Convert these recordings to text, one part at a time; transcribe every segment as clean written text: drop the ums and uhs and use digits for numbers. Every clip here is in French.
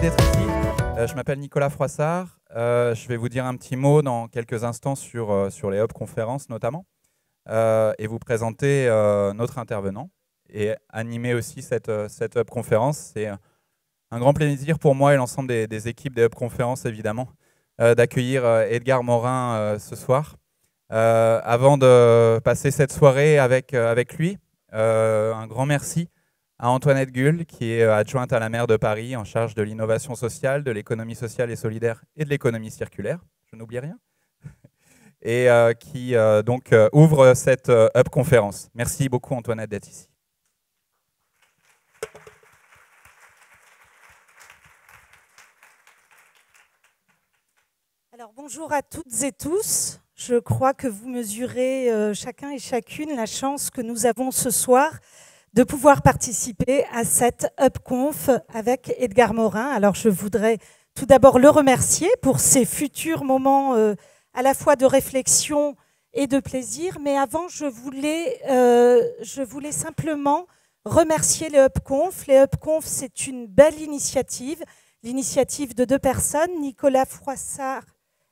d'être ici. Je m'appelle Nicolas Froissart. Je vais vous dire un petit mot dans quelques instants sur les Hub conférences notamment, et vous présenter notre intervenant et animer aussi cette Hub conférence. C'est un grand plaisir pour moi et l'ensemble des équipes des Hub conférences évidemment d'accueillir Edgar Morin ce soir. Avant de passer cette soirée avec lui, un grand merci à Antoinette Gull, qui est adjointe à la maire de Paris en charge de l'innovation sociale, de l'économie sociale et solidaire et de l'économie circulaire, je n'oublie rien, et qui donc ouvre cette Hub conférence. Merci beaucoup Antoinette d'être ici. Alors bonjour à toutes et tous. Je crois que vous mesurez chacun et chacune la chance que nous avons ce soir de pouvoir participer à cette HubConf avec Edgar Morin. Alors je voudrais tout d'abord le remercier pour ces futurs moments à la fois de réflexion et de plaisir. Mais avant, je voulais simplement remercier les HubConf. Les HubConf, c'est une belle initiative, l'initiative de deux personnes, Nicolas Froissart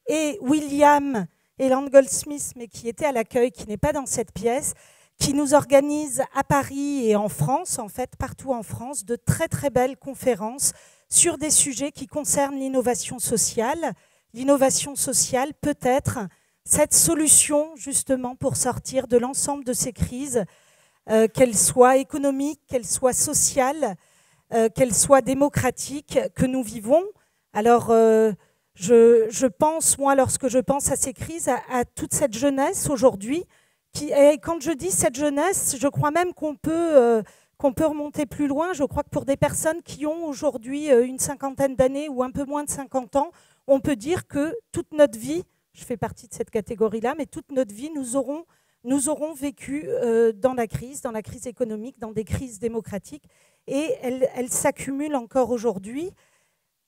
et William Eland Goldsmith, mais qui était à l'accueil, qui n'est pas dans cette pièce, qui nous organise à Paris et en France, en fait, partout en France, de très très belles conférences sur des sujets qui concernent l'innovation sociale. L'innovation sociale peut être cette solution justement pour sortir de l'ensemble de ces crises, qu'elles soient économiques, qu'elles soient sociales, qu'elles soient démocratiques, que nous vivons. Alors, je pense, moi, lorsque je pense à ces crises, à toute cette jeunesse aujourd'hui. Et quand je dis cette jeunesse, je crois même qu'on peut remonter plus loin. Je crois que pour des personnes qui ont aujourd'hui une cinquantaine d'années ou un peu moins de 50 ans, on peut dire que toute notre vie, je fais partie de cette catégorie-là, mais toute notre vie, nous aurons vécu dans la crise économique, dans des crises démocratiques, et elles s'accumulent encore aujourd'hui.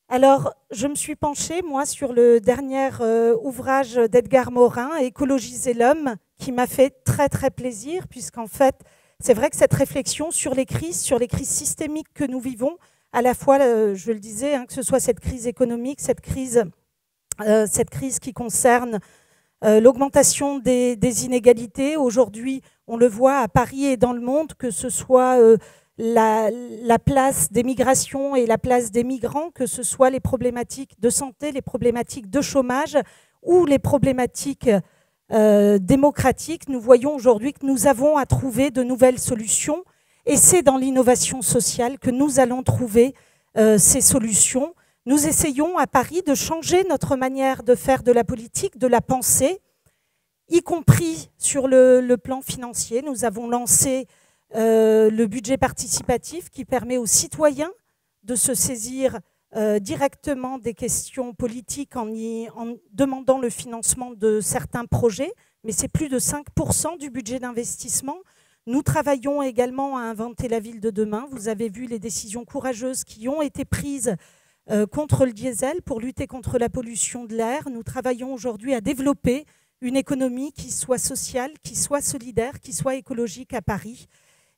Alors, je me suis penchée, moi, sur le dernier ouvrage d'Edgar Morin, Écologiser l'homme, qui m'a fait très, très plaisir, puisqu'en fait, c'est vrai que cette réflexion sur les crises systémiques que nous vivons, à la fois, je le disais, que ce soit cette crise économique, cette crise qui concerne l'augmentation des inégalités. Aujourd'hui, on le voit à Paris et dans le monde, que ce soit la place des migrations et la place des migrants, que ce soit les problématiques de santé, les problématiques de chômage ou les problématiques démocratiques. Nous voyons aujourd'hui que nous avons à trouver de nouvelles solutions, et c'est dans l'innovation sociale que nous allons trouver ces solutions. Nous essayons à Paris de changer notre manière de faire de la politique, de la penser, y compris sur le plan financier. Nous avons lancé le budget participatif qui permet aux citoyens de se saisir directement des questions politiques en demandant le financement de certains projets, mais c'est plus de 5% du budget d'investissement. Nous travaillons également à inventer la ville de demain. Vous avez vu les décisions courageuses qui ont été prises contre le diesel pour lutter contre la pollution de l'air. Nous travaillons aujourd'hui à développer une économie qui soit sociale, qui soit solidaire, qui soit écologique à Paris.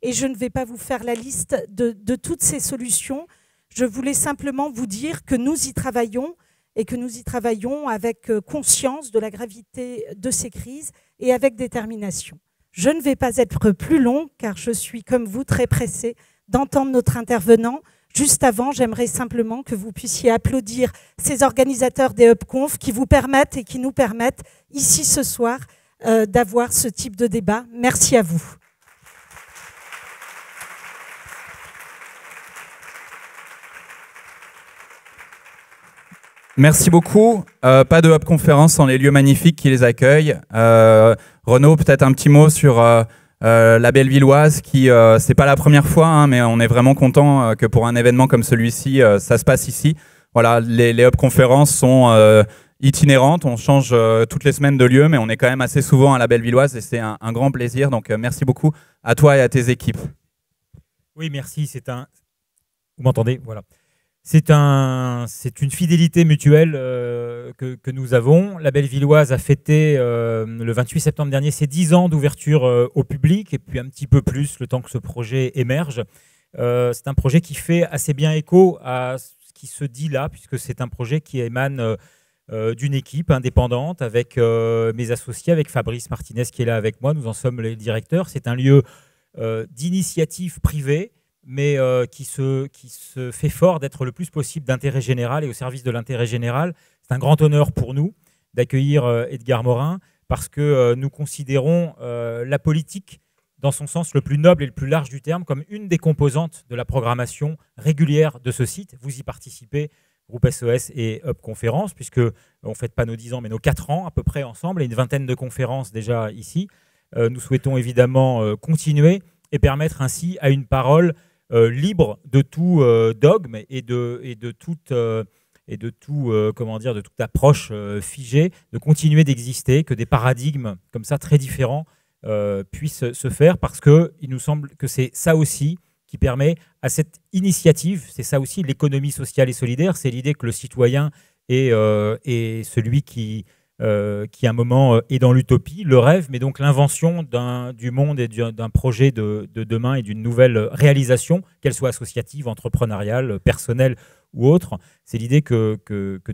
Et je ne vais pas vous faire la liste de toutes ces solutions. Je voulais simplement vous dire que nous y travaillons, et que nous y travaillons avec conscience de la gravité de ces crises et avec détermination. Je ne vais pas être plus longue, car je suis, comme vous, très pressée d'entendre notre intervenant. Juste avant, j'aimerais simplement que vous puissiez applaudir ces organisateurs des HubConf qui vous permettent et qui nous permettent, ici ce soir, d'avoir ce type de débat. Merci à vous. Merci beaucoup. Pas de Hub conférence sans les lieux magnifiques qui les accueillent. Renaud, peut-être un petit mot sur la Bellevilloise, qui c'est pas la première fois, mais on est vraiment content que pour un événement comme celui-ci, ça se passe ici. Voilà, les Hub conférences sont itinérantes, on change toutes les semaines de lieu, mais on est quand même assez souvent à la Bellevilloise et c'est un grand plaisir. Donc merci beaucoup à toi et à tes équipes. Oui, merci. Vous m'entendez? Voilà. C'est une fidélité mutuelle que nous avons. La Bellevilloise a fêté le 28 septembre dernier ses 10 ans d'ouverture au public, et puis un petit peu plus le temps que ce projet émerge. C'est un projet qui fait assez bien écho à ce qui se dit là, puisque c'est un projet qui émane d'une équipe indépendante avec mes associés, avec Fabrice Martinez qui est là avec moi. Nous en sommes les directeurs. C'est un lieu d'initiative privée, mais qui se fait fort d'être le plus possible d'intérêt général et au service de l'intérêt général. C'est un grand honneur pour nous d'accueillir Edgar Morin, parce que nous considérons la politique dans son sens le plus noble et le plus large du terme comme une des composantes de la programmation régulière de ce site. Vous y participez, groupe SOS et Hub Conférences, puisque on ne fête pas nos 10 ans, mais nos 4 ans à peu près ensemble, et une vingtaine de conférences déjà ici. Nous souhaitons évidemment continuer et permettre ainsi à une parole libre de tout dogme et de toute approche figée, de continuer d'exister, que des paradigmes comme ça très différents puissent se faire, parce qu'il nous semble que c'est ça aussi qui permet à cette initiative, c'est ça aussi l'économie sociale et solidaire, c'est l'idée que le citoyen est celui qui à un moment est dans l'utopie, le rêve, mais donc l'invention du monde et d'un projet de demain et d'une nouvelle réalisation, qu'elle soit associative, entrepreneuriale, personnelle ou autre. C'est l'idée que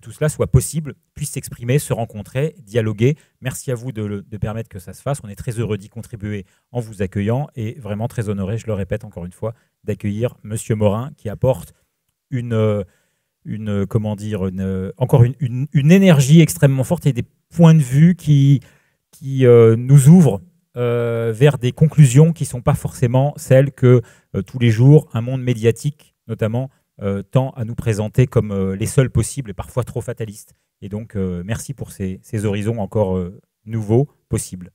tout cela soit possible, puisse s'exprimer, se rencontrer, dialoguer. Merci à vous de permettre que ça se fasse. On est très heureux d'y contribuer en vous accueillant et vraiment très honoré, je le répète encore une fois, d'accueillir Monsieur Morin qui apporte une énergie extrêmement forte et des points de vue qui nous ouvrent vers des conclusions qui ne sont pas forcément celles que tous les jours un monde médiatique notamment tend à nous présenter comme les seuls possibles et parfois trop fatalistes. Et donc merci pour ces horizons encore nouveaux, possibles.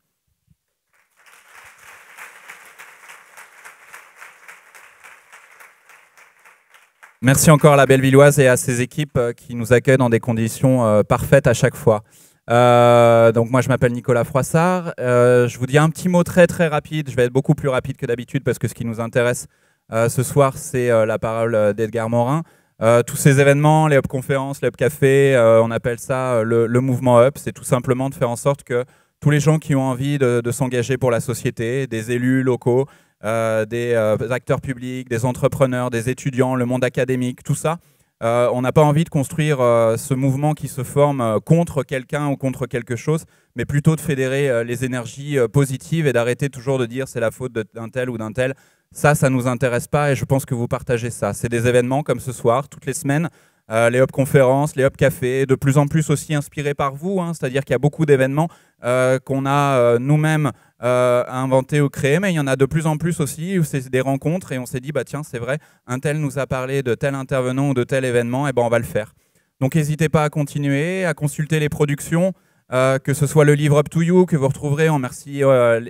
Merci encore à la Bellevilloise et à ses équipes qui nous accueillent dans des conditions parfaites à chaque fois. Donc moi je m'appelle Nicolas Froissart. Je vous dis un petit mot très très rapide. Je vais être beaucoup plus rapide que d'habitude parce que ce qui nous intéresse ce soir c'est la parole d'Edgar Morin. Tous ces événements, les Hub Conférences, les Hub Café, on appelle ça le mouvement Hub. C'est tout simplement de faire en sorte que tous les gens qui ont envie de s'engager pour la société, des élus locaux, des acteurs publics, des entrepreneurs, des étudiants, le monde académique, tout ça. On n'a pas envie de construire ce mouvement qui se forme contre quelqu'un ou contre quelque chose, mais plutôt de fédérer les énergies positives et d'arrêter toujours de dire c'est la faute d'un tel ou d'un tel. Ça ne nous intéresse pas et je pense que vous partagez ça. C'est des événements comme ce soir, toutes les semaines, les Hub Conférences, les Hub Café, de plus en plus aussi inspirés par vous, hein, c'est-à-dire qu'il y a beaucoup d'événements qu'on a nous-mêmes inventés ou créés, mais il y en a de plus en plus aussi où c'est des rencontres et on s'est dit, bah tiens, c'est vrai, un tel nous a parlé de tel intervenant ou de tel événement, et ben on va le faire. Donc n'hésitez pas à continuer, à consulter les productions, que ce soit le livre Up to You que vous retrouverez, on remercie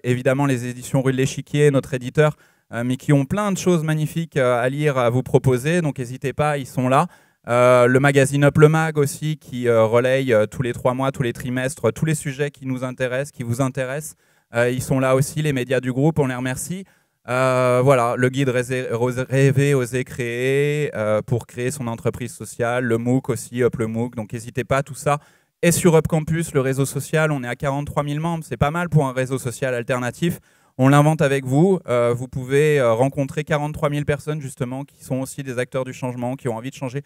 évidemment les éditions Rue de l'Échiquier, notre éditeur, mais qui ont plein de choses magnifiques à lire, à vous proposer, donc n'hésitez pas, ils sont là. Le magazine Up le Mag aussi, qui relaye tous les 3 mois, tous les trimestres, tous les sujets qui nous intéressent, qui vous intéressent. Ils sont là aussi, les médias du groupe, on les remercie. Voilà, le guide Rêver, Oser, Créer, pour créer son entreprise sociale, le MOOC aussi, Up le MOOC, donc n'hésitez pas, tout ça. Et sur Up Campus, le réseau social, on est à 43 000 membres, c'est pas mal pour un réseau social alternatif. On l'invente avec vous. Vous pouvez rencontrer 43 000 personnes justement qui sont aussi des acteurs du changement, qui ont envie de changer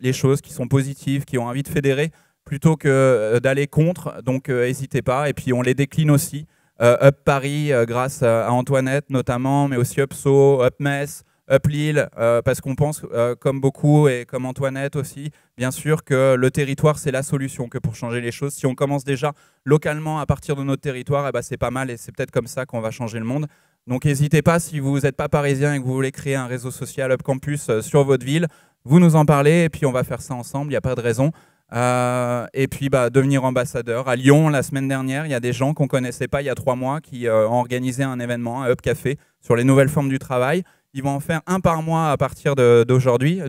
les choses, qui sont positives, qui ont envie de fédérer plutôt que d'aller contre. Donc n'hésitez pas. Et puis on les décline aussi. Up Paris grâce à Antoinette notamment, mais aussi Up Sceaux, Up Metz, Up Lille, parce qu'on pense, comme beaucoup et comme Antoinette aussi, bien sûr que le territoire, c'est la solution, que pour changer les choses, si on commence déjà localement à partir de notre territoire, eh ben, c'est pas mal et c'est peut-être comme ça qu'on va changer le monde. Donc n'hésitez pas, si vous n'êtes pas parisien et que vous voulez créer un réseau social Up Campus sur votre ville, vous nous en parlez et puis on va faire ça ensemble, il n'y a pas de raison. Et puis devenir ambassadeur. À Lyon, la semaine dernière, il y a des gens qu'on ne connaissait pas il y a 3 mois qui ont organisé un événement, un Hub Café, sur les nouvelles formes du travail. Ils vont en faire un par mois à partir d'aujourd'hui.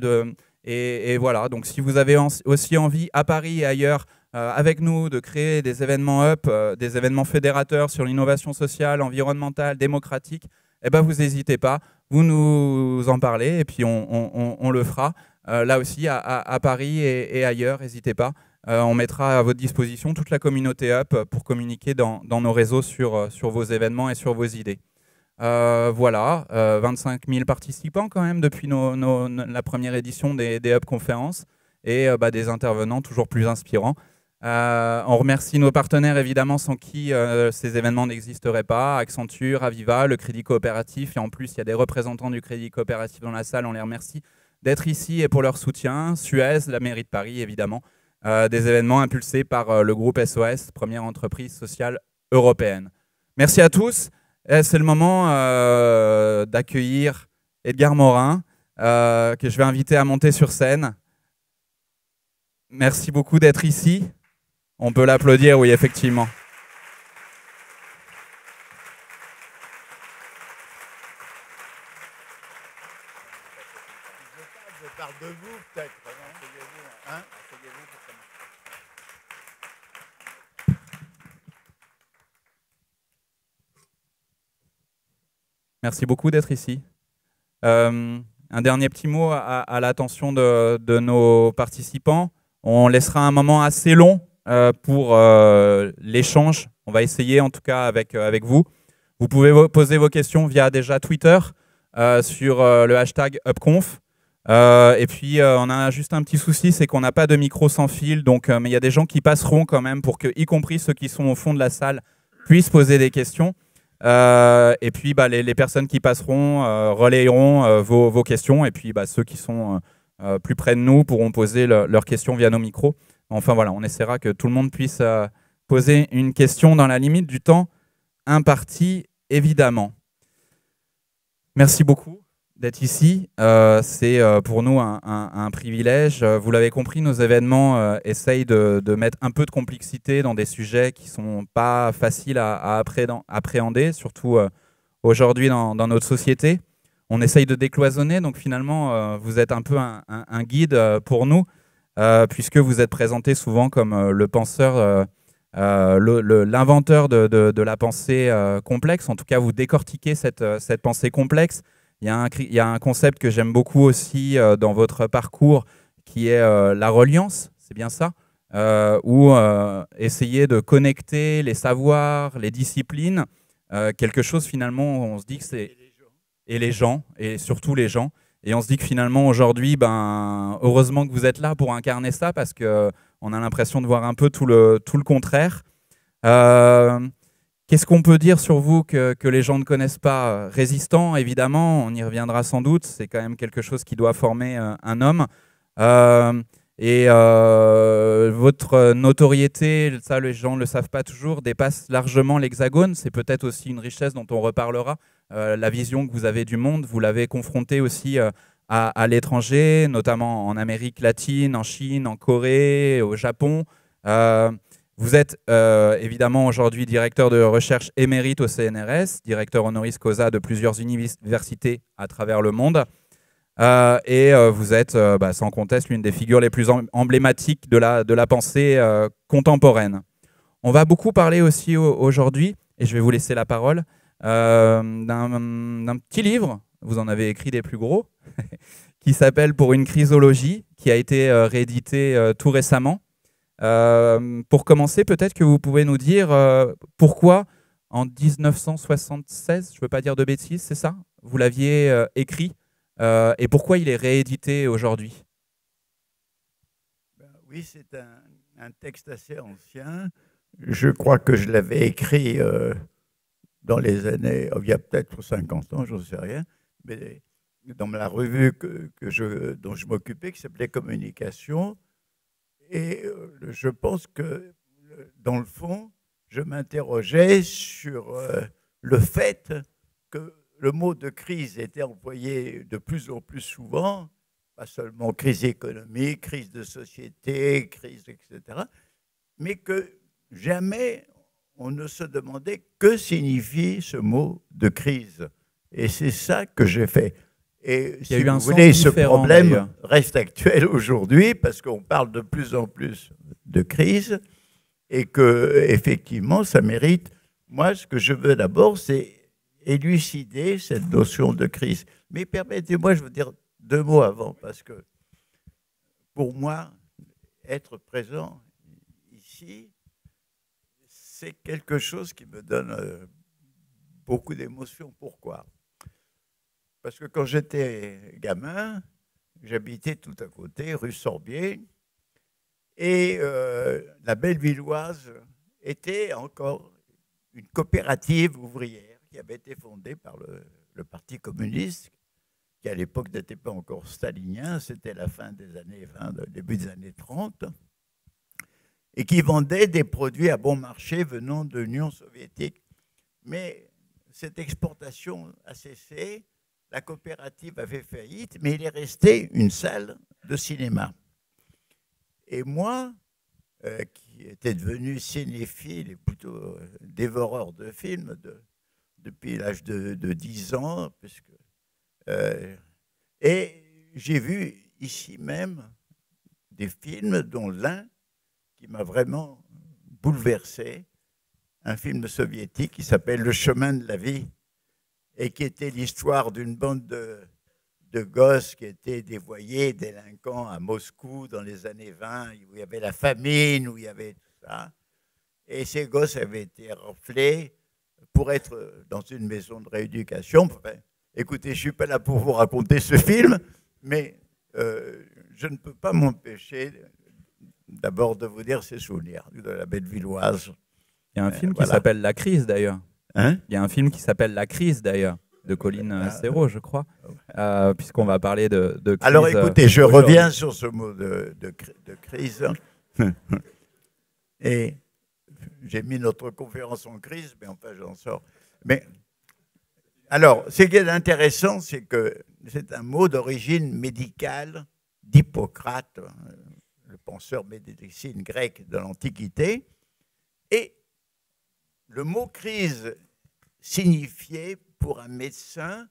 Et voilà, donc si vous avez aussi envie, à Paris et ailleurs, avec nous, de créer des événements Up, des événements fédérateurs sur l'innovation sociale, environnementale, démocratique, eh ben vous n'hésitez pas, vous nous en parlez et puis on le fera. Là aussi, à Paris et ailleurs, n'hésitez pas. On mettra à votre disposition toute la communauté Up pour communiquer dans nos réseaux sur vos événements et sur vos idées. Voilà, 25 000 participants quand même depuis la première édition des Hub Conférences et des intervenants toujours plus inspirants. On remercie nos partenaires évidemment sans qui ces événements n'existeraient pas, Accenture, Aviva, le Crédit Coopératif, et en plus il y a des représentants du Crédit Coopératif dans la salle, on les remercie d'être ici et pour leur soutien. Suez, la mairie de Paris évidemment, des événements impulsés par le groupe SOS, première entreprise sociale européenne. Merci à tous. C'est le moment d'accueillir Edgar Morin, que je vais inviter à monter sur scène. Merci beaucoup d'être ici. On peut l'applaudir, oui, effectivement. Je parle de vous, peut-être. Hein? Merci beaucoup d'être ici. Un dernier petit mot à l'attention de nos participants. On laissera un moment assez long pour l'échange. On va essayer en tout cas avec vous. Vous pouvez poser vos questions via déjà Twitter sur le hashtag UpConf. Et puis on a juste un petit souci, c'est qu'on n'a pas de micro sans fil. Donc, mais il y a des gens qui passeront quand même pour que, y compris ceux qui sont au fond de la salle, puissent poser des questions. Et puis les personnes qui passeront relayeront vos questions. Et puis ceux qui sont plus près de nous pourront poser leurs questions via nos micros. Enfin voilà, on essaiera que tout le monde puisse poser une question dans la limite du temps imparti, évidemment. Merci beaucoup d'être ici. C'est pour nous un privilège. Vous l'avez compris, nos événements essayent de mettre un peu de complexité dans des sujets qui ne sont pas faciles à appréhender, surtout aujourd'hui dans notre société. On essaye de décloisonner, donc finalement, vous êtes un peu un guide pour nous, puisque vous êtes présenté souvent comme le penseur, l'inventeur de la pensée complexe. En tout cas, vous décortiquez cette pensée complexe. Il y a un concept que j'aime beaucoup aussi dans votre parcours, qui est la reliance, c'est bien ça, où essayer de connecter les savoirs, les disciplines, quelque chose finalement, on se dit que c'est... Et les gens, et surtout les gens. Et on se dit que finalement, aujourd'hui, heureusement que vous êtes là pour incarner ça, parce qu'on a l'impression de voir un peu tout le contraire. Qu'est-ce qu'on peut dire sur vous que les gens ne connaissent pas? Résistant, évidemment, on y reviendra sans doute. C'est quand même quelque chose qui doit former un homme. Votre notoriété, ça les gens ne le savent pas toujours, dépasse largement l'Hexagone. C'est peut-être aussi une richesse dont on reparlera. La vision que vous avez du monde, vous l'avez confrontée aussi à l'étranger, notamment en Amérique latine, en Chine, en Corée, au Japon. Vous êtes évidemment aujourd'hui directeur de recherche émérite au CNRS, directeur honoris causa de plusieurs universités à travers le monde. Vous êtes sans conteste l'une des figures les plus emblématiques de la pensée contemporaine. On va beaucoup parler aussi aujourd'hui, et je vais vous laisser la parole, d'un petit livre, vous en avez écrit des plus gros, qui s'appelle « Pour une chrysologie », qui a été réédité tout récemment. Pour commencer, peut-être que vous pouvez nous dire pourquoi en 1976, je ne veux pas dire de bêtises, c'est ça? Vous l'aviez écrit et pourquoi il est réédité aujourd'hui? Oui, c'est un texte assez ancien. Je crois que je l'avais écrit dans les années, il y a peut-être 50 ans, je ne sais rien, mais dans la revue dont je m'occupais, qui s'appelait Communication. Et je pense que, dans le fond, je m'interrogeais sur le fait que le mot de crise était employé de plus en plus souvent, pas seulement crise économique, crise de société, crise, etc., mais que jamais on ne se demandait que signifie ce mot de crise. Et c'est ça que j'ai fait. Et si vous voulez, ce problème reste actuel aujourd'hui parce qu'on parle de plus en plus de crise et que effectivement, ça mérite. Moi, ce que je veux d'abord, c'est élucider cette notion de crise. Mais permettez-moi, je veux dire 2 mots avant, parce que pour moi, être présent ici, c'est quelque chose qui me donne beaucoup d'émotions. Pourquoi? Parce que quand j'étais gamin, j'habitais tout à côté, rue Sorbier, et la Bellevilloise était encore une coopérative ouvrière qui avait été fondée par le Parti communiste, qui à l'époque n'était pas encore stalinien, c'était la fin des années 20, le début des années 30, et qui vendait des produits à bon marché venant de l'Union soviétique. Mais cette exportation a cessé, la coopérative avait faillite, mais il est resté une salle de cinéma. Et moi, qui était devenu cinéphile et plutôt dévoreur de films depuis l'âge de 10 ans, puisque, et j'ai vu ici même des films, dont l'un qui m'a vraiment bouleversé, un film soviétique qui s'appelle Le chemin de la vie, et qui était l'histoire d'une bande de gosses qui étaient dévoyés, délinquants à Moscou dans les années 20, où il y avait la famine, où il y avait tout ça. Et ces gosses avaient été raflés pour être dans une maison de rééducation. Enfin, écoutez, je ne suis pas là pour vous raconter ce film, mais je ne peux pas m'empêcher d'abord de vous dire ces souvenirs de la Bellevilloise. Il y a un film qui s'appelle La Crise, d'ailleurs. Hein? Il y a un film qui s'appelle La Crise, d'ailleurs, de Colline Serrault, je crois, puisqu'on va parler de crise. Alors écoutez, je reviens sur ce mot de crise. Et j'ai mis notre conférence en crise, mais enfin j'en sors. Mais alors, ce qui est intéressant, c'est que c'est un mot d'origine médicale d'Hippocrate, le penseur médecine grec de l'Antiquité. Et le mot crise signifiait pour un médecin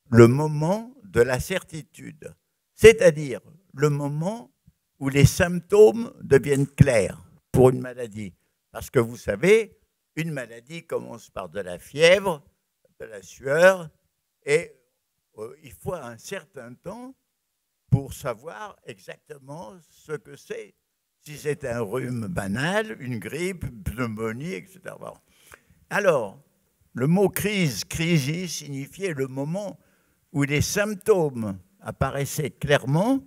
le moment de la certitude, c'est-à-dire le moment où les symptômes deviennent clairs pour une maladie. Parce que vous savez, une maladie commence par de la fièvre, de la sueur, et il faut un certain temps pour savoir exactement ce que c'est. Si c'est un rhume banal, une grippe, une pneumonie, etc. Alors, le mot crise, crisis, signifiait le moment où les symptômes apparaissaient clairement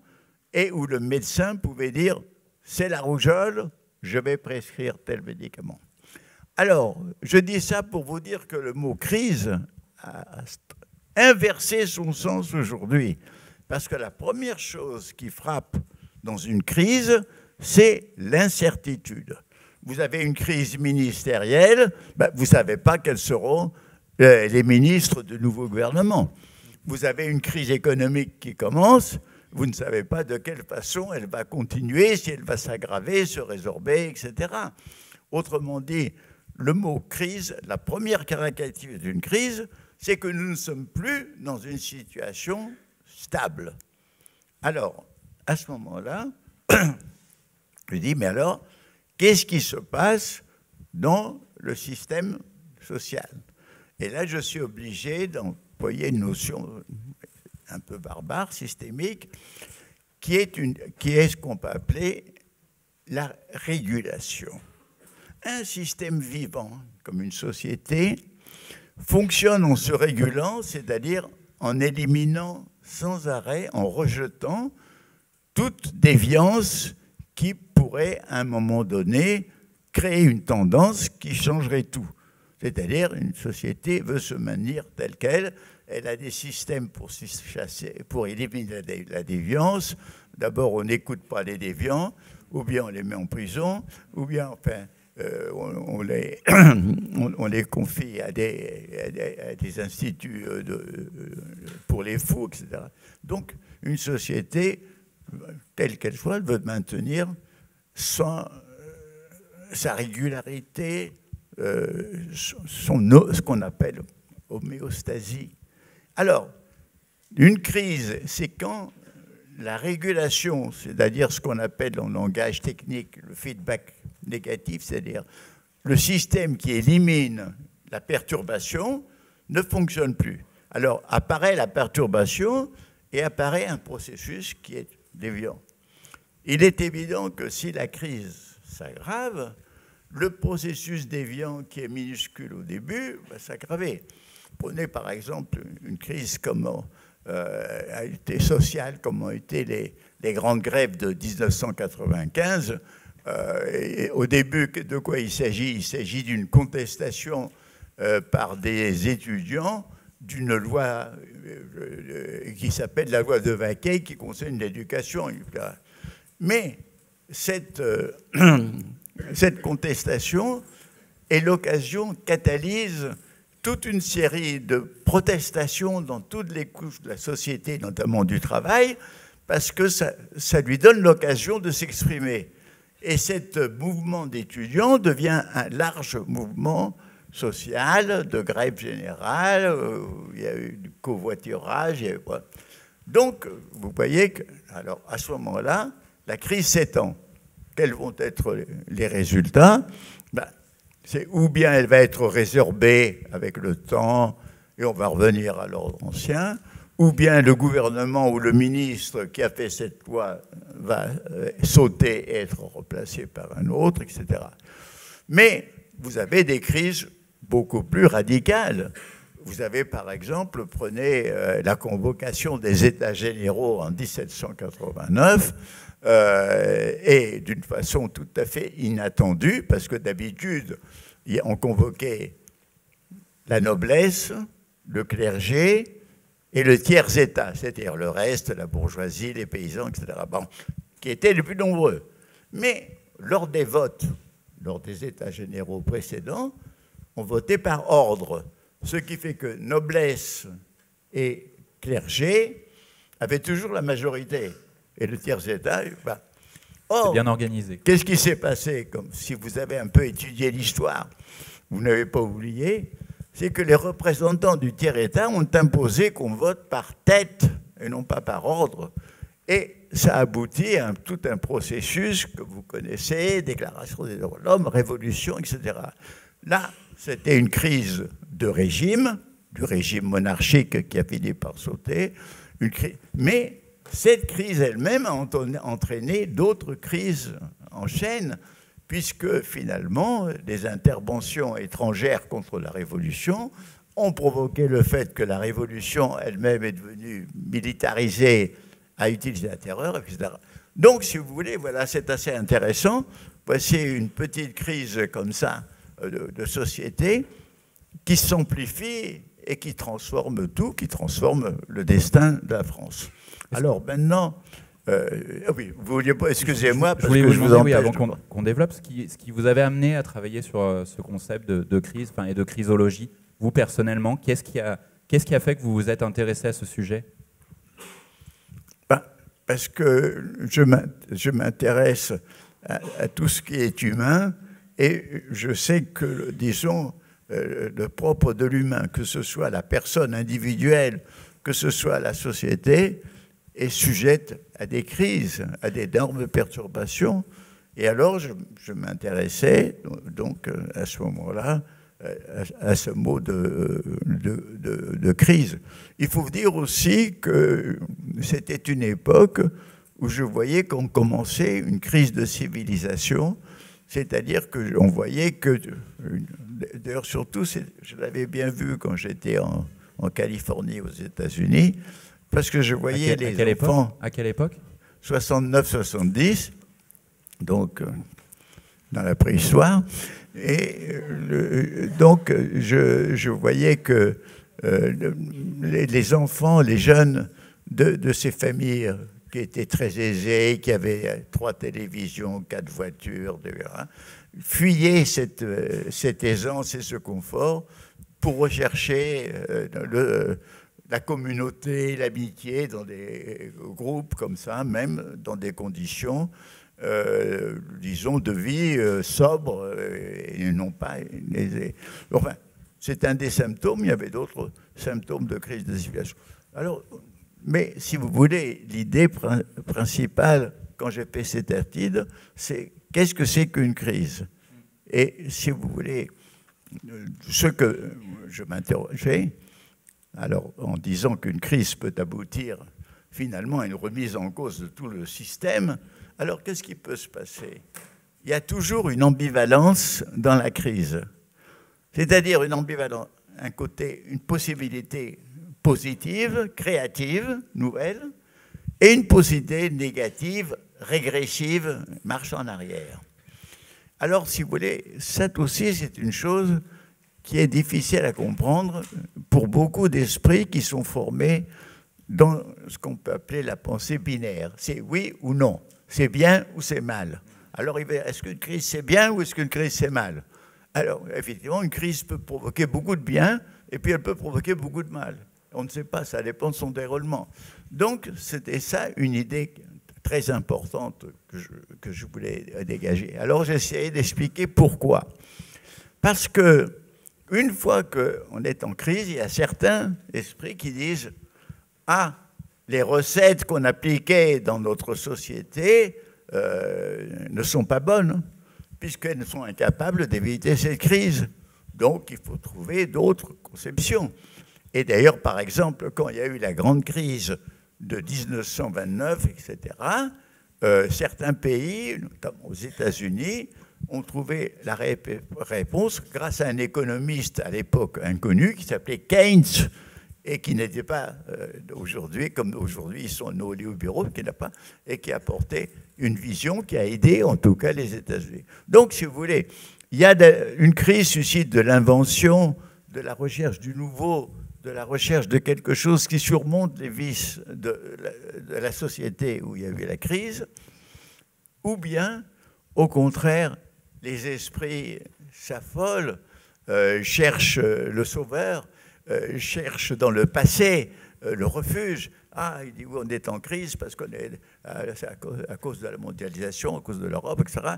et où le médecin pouvait dire « c'est la rougeole, je vais prescrire tel médicament ». Alors, je dis ça pour vous dire que le mot crise a inversé son sens aujourd'hui. Parce que la première chose qui frappe dans une crise, c'est l'incertitude. Vous avez une crise ministérielle, vous ne savez pas quels seront les ministres du nouveau gouvernement. Vous avez une crise économique qui commence, vous ne savez pas de quelle façon elle va continuer, si elle va s'aggraver, se résorber, etc. Autrement dit, le mot crise, la première caractéristique d'une crise, c'est que nous ne sommes plus dans une situation stable. Alors, à ce moment-là, je dis, mais alors, qu'est-ce qui se passe dans le système social? Et là, je suis obligé d'employer une notion un peu barbare, systémique, qui est ce qu'on peut appeler la régulation. Un système vivant, comme une société, fonctionne en se régulant, c'est-à-dire en éliminant sans arrêt, en rejetant toute déviance qui pourrait, à un moment donné, créer une tendance qui changerait tout. C'est-à-dire, une société veut se maintenir telle qu'elle, elle a des systèmes pour chasser, pour éliminer la déviance. D'abord, on n'écoute pas les déviants, ou bien on les met en prison, ou bien, enfin, on les confie à des instituts pour les fous, etc. Donc, une société, telle qu'elle soit, elle veut maintenir sa régularité, ce qu'on appelle homéostasie. Alors, une crise, c'est quand la régulation, c'est-à-dire ce qu'on appelle en langage technique le feedback négatif, c'est-à-dire le système qui élimine la perturbation, ne fonctionne plus. Alors, apparaît la perturbation et apparaît un processus qui est déviant. Il est évident que si la crise s'aggrave, le processus déviant qui est minuscule au début va s'aggraver. Prenez par exemple une crise comme a été sociale, comme ont été les grandes grèves de 1995. Et au début, de quoi il s'agit? Il s'agit d'une contestation par des étudiants d'une loi qui s'appelle la loi de Vaquet, qui concerne l'éducation. Mais cette contestation est l'occasion, catalyse toute une série de protestations dans toutes les couches de la société, notamment du travail, parce que ça lui donne l'occasion de s'exprimer. Et ce mouvement d'étudiants devient un large mouvement social, de grève générale, il y a eu du covoiturage. Donc, vous voyez que, alors, à ce moment-là, la crise s'étend. Quels vont être les résultats? C'est ou bien elle va être résorbée avec le temps et on va revenir à l'ordre ancien, ou bien le gouvernement ou le ministre qui a fait cette loi va sauter et être remplacé par un autre, etc. Mais vous avez des crises beaucoup plus radicales. Vous avez par exemple, prenez la convocation des États généraux en 1789, et d'une façon tout à fait inattendue, parce que d'habitude, on convoquait la noblesse, le clergé et le tiers-état, c'est-à-dire le reste, la bourgeoisie, les paysans, etc., bon, qui étaient les plus nombreux. Mais lors des votes, lors des États généraux précédents, on votait par ordre, ce qui fait que noblesse et clergé avaient toujours la majorité. Et le tiers-état, c'est bien organisé. Qu'est-ce qui s'est passé? Comme si vous avez un peu étudié l'histoire, vous n'avez pas oublié, c'est que les représentants du tiers-état ont imposé qu'on vote par tête et non pas par ordre. Et ça aboutit à tout un processus que vous connaissez, déclaration des droits de l'homme, révolution, etc. Là, c'était une crise de régime, du régime monarchique qui a fini par sauter, mais cette crise elle-même a entraîné d'autres crises en chaîne, puisque finalement, les interventions étrangères contre la Révolution ont provoqué le fait que la Révolution elle-même est devenue militarisée, à utiliser la terreur, etc. Donc, si vous voulez, voilà, c'est assez intéressant. Voici une petite crise comme ça de société qui s'amplifie et qui transforme tout, qui transforme le destin de la France. Alors maintenant, oui, vous vouliez pas, excusez-moi, parce que je vous empêche. Oui, avant qu'on développe, ce qui vous avait amené à travailler sur ce concept de crise, et de crisologie, vous personnellement, qu'est-ce qui a fait que vous vous êtes intéressé à ce sujet? Parce que je m'intéresse à tout ce qui est humain, et je sais que, disons, le propre de l'humain, que ce soit la personne individuelle, que ce soit la société, est sujette à des crises, à d'énormes perturbations. Et alors, je m'intéressais, donc, à ce moment-là, à ce mot de crise. Il faut dire aussi que c'était une époque où je voyais qu'on commençait une crise de civilisation, c'est-à-dire qu'on voyait que, d'ailleurs surtout, je l'avais bien vu quand j'étais en Californie, aux États-Unis, parce que je voyais les enfants... À quelle époque? 69-70, donc dans la préhistoire. Et donc, je voyais que les enfants, les jeunes de ces familles qui étaient très aisées, qui avaient 3 télévisions, 4 voitures, fuyaient cette aisance et ce confort pour rechercher la communauté, l'amitié dans des groupes comme ça, même dans des conditions disons, de vie sobre et non pas aisée. Enfin, c'est un des symptômes. Il y avait d'autres symptômes de crise de civilisation. Alors, mais si vous voulez, l'idée principale, quand j'ai fait cette étude, c'est qu'est-ce que c'est qu'une crise? Et si vous voulez, ce que je m'interrogeais, alors en disant qu'une crise peut aboutir finalement à une remise en cause de tout le système, alors, qu'est-ce qui peut se passer? Il y a toujours une ambivalence dans la crise. C'est-à-dire une ambivalence. un côté, une possibilité positive, créative, nouvelle, et une possibilité négative, régressive, marche en arrière. Alors, si vous voulez, ça aussi, c'est une chose qui est difficile à comprendre pour beaucoup d'esprits qui sont formés dans ce qu'on peut appeler la pensée binaire. C'est oui ou non, c'est bien ou c'est mal. Alors, est-ce qu'une crise c'est bien ou est-ce qu'une crise c'est mal? Alors, effectivement, une crise peut provoquer beaucoup de bien et puis elle peut provoquer beaucoup de mal. On ne sait pas, ça dépend de son déroulement. Donc, c'était ça une idée très importante que je voulais dégager. Alors, j'ai essayé d'expliquer pourquoi. Parce que une fois qu'on est en crise, il y a certains esprits qui disent « Ah, les recettes qu'on appliquait dans notre société ne sont pas bonnes, puisqu'elles sont incapables d'éviter cette crise. Donc, il faut trouver d'autres conceptions. » Et d'ailleurs, par exemple, quand il y a eu la grande crise de 1929, etc., certains pays, notamment aux États-Unis, ont trouvé la réponse grâce à un économiste à l'époque inconnu qui s'appelait Keynes et qui n'était pas aujourd'hui, comme aujourd'hui ils sont néolibéraux, qui n'a pas, et qui a apporté une vision qui a aidé en tout cas les États-Unis. Donc, si vous voulez, il y a une crise suscite de l'invention, de la recherche du nouveau, de la recherche de quelque chose qui surmonte les vices de la société où il y a eu la crise, ou bien, au contraire, les esprits s'affolent, cherchent le sauveur, cherchent dans le passé le refuge. Ah, il dit oui, on est en crise parce qu'on est à cause de la mondialisation, à cause de l'Europe, etc.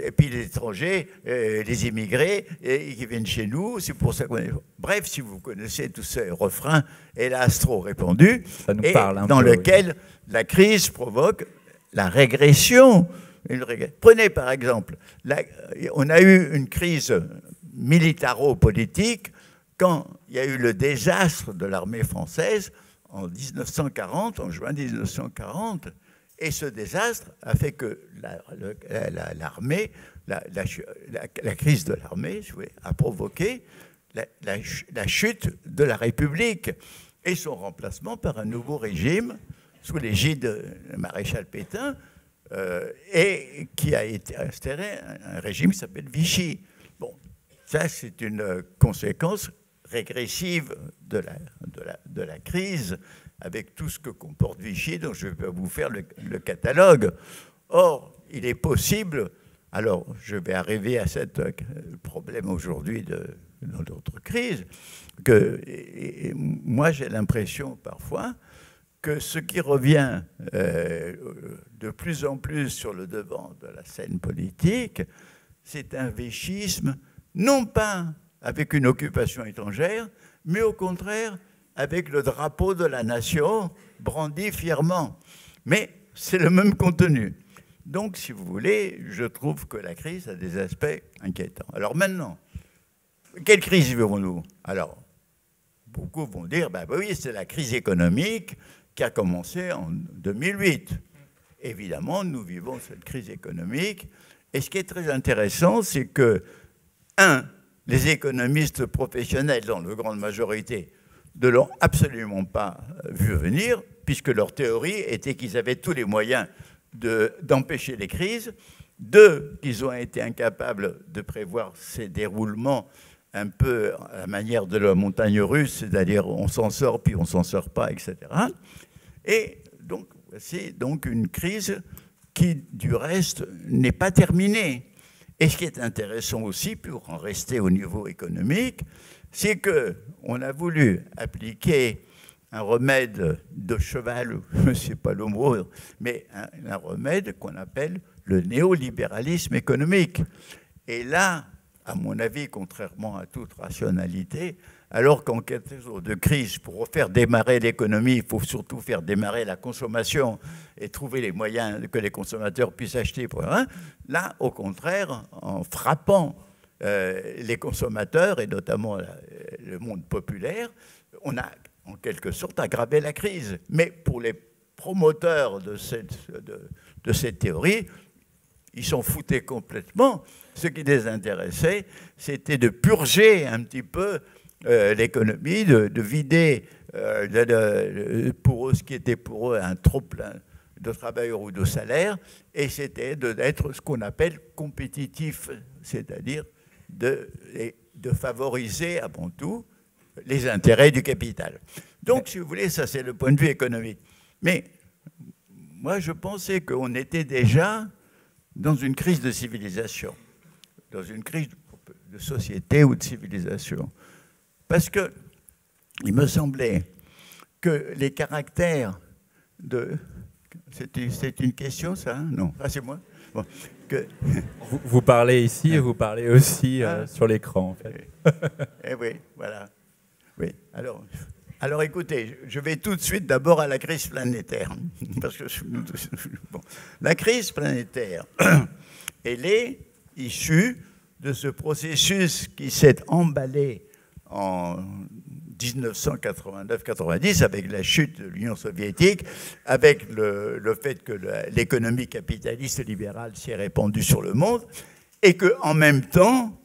Et puis les étrangers, les immigrés, qui viennent chez nous, c'est pour ça qu'on est... Bref, si vous connaissez tous ces refrains, hélas trop répandus, et dans lequel la crise provoque la régression. Prenez par exemple, on a eu une crise militaro-politique quand il y a eu le désastre de l'armée française en 1940, en juin 1940, et ce désastre a fait que l'armée, la crise de l'armée, a provoqué la chute de la République et son remplacement par un nouveau régime sous l'égide de maréchal Pétain, et qui a été instauré un régime qui s'appelle Vichy. Bon, ça c'est une conséquence régressive de la crise, avec tout ce que comporte Vichy, donc je vais vous faire le catalogue. Or, il est possible, alors je vais arriver à ce problème aujourd'hui dans d'autres crises, que moi j'ai l'impression parfois que ce qui revient de plus en plus sur le devant de la scène politique, c'est un vichisme, non pas avec une occupation étrangère, mais au contraire avec le drapeau de la nation brandi fièrement. Mais c'est le même contenu. Donc, si vous voulez, je trouve que la crise a des aspects inquiétants. Alors maintenant, quelle crise vivons-nous? Alors, beaucoup vont dire, ben oui, c'est la crise économique qui a commencé en 2008. Évidemment, nous vivons cette crise économique. Et ce qui est très intéressant, c'est que, les économistes professionnels, dans la grande majorité, ne l'ont absolument pas vu venir, puisque leur théorie était qu'ils avaient tous les moyens d'empêcher les crises. 2, qu'ils ont été incapables de prévoir ces déroulements un peu à la manière de la montagne russe, c'est-à-dire on s'en sort puis on ne s'en sort pas, etc. Et donc, c'est donc une crise qui, du reste, n'est pas terminée. Et ce qui est intéressant aussi, pour en rester au niveau économique, c'est qu'on a voulu appliquer un remède de cheval, je ne sais pas le mot, mais un remède qu'on appelle le néolibéralisme économique. Et là, à mon avis, contrairement à toute rationalité, alors qu'en cas de crise, pour faire démarrer l'économie, il faut surtout faire démarrer la consommation et trouver les moyens que les consommateurs puissent acheter. Là, au contraire, en frappant les consommateurs, et notamment le monde populaire, on a en quelque sorte aggravé la crise. Mais pour les promoteurs de cette théorie, ils s'en foutaient complètement. Ce qui les intéressait, c'était de purger un petit peu l'économie, de vider pour eux ce qui était pour eux un trop-plein de travailleurs ou de salaires, et c'était d'être ce qu'on appelle compétitif, c'est-à-dire de favoriser avant tout les intérêts du capital. Donc, si vous voulez, ça c'est le point de vue économique. Mais moi, je pensais qu'on était déjà dans une crise de civilisation, dans une crise de société ou de civilisation. Parce que il me semblait que les caractères de... C'est une question, ça, hein? Non. Ah, c'est moi. Bon. Vous parlez ici et vous parlez aussi sur l'écran, en fait. Eh oui, voilà. Oui. Alors, écoutez, je vais tout de suite d'abord à la crise planétaire. Parce que, bon. La crise planétaire, elle est issue de ce processus qui s'est emballé en 1989-90 avec la chute de l'Union soviétique, avec le fait que l'économie capitaliste libérale s'est répandue sur le monde, et qu'en même temps,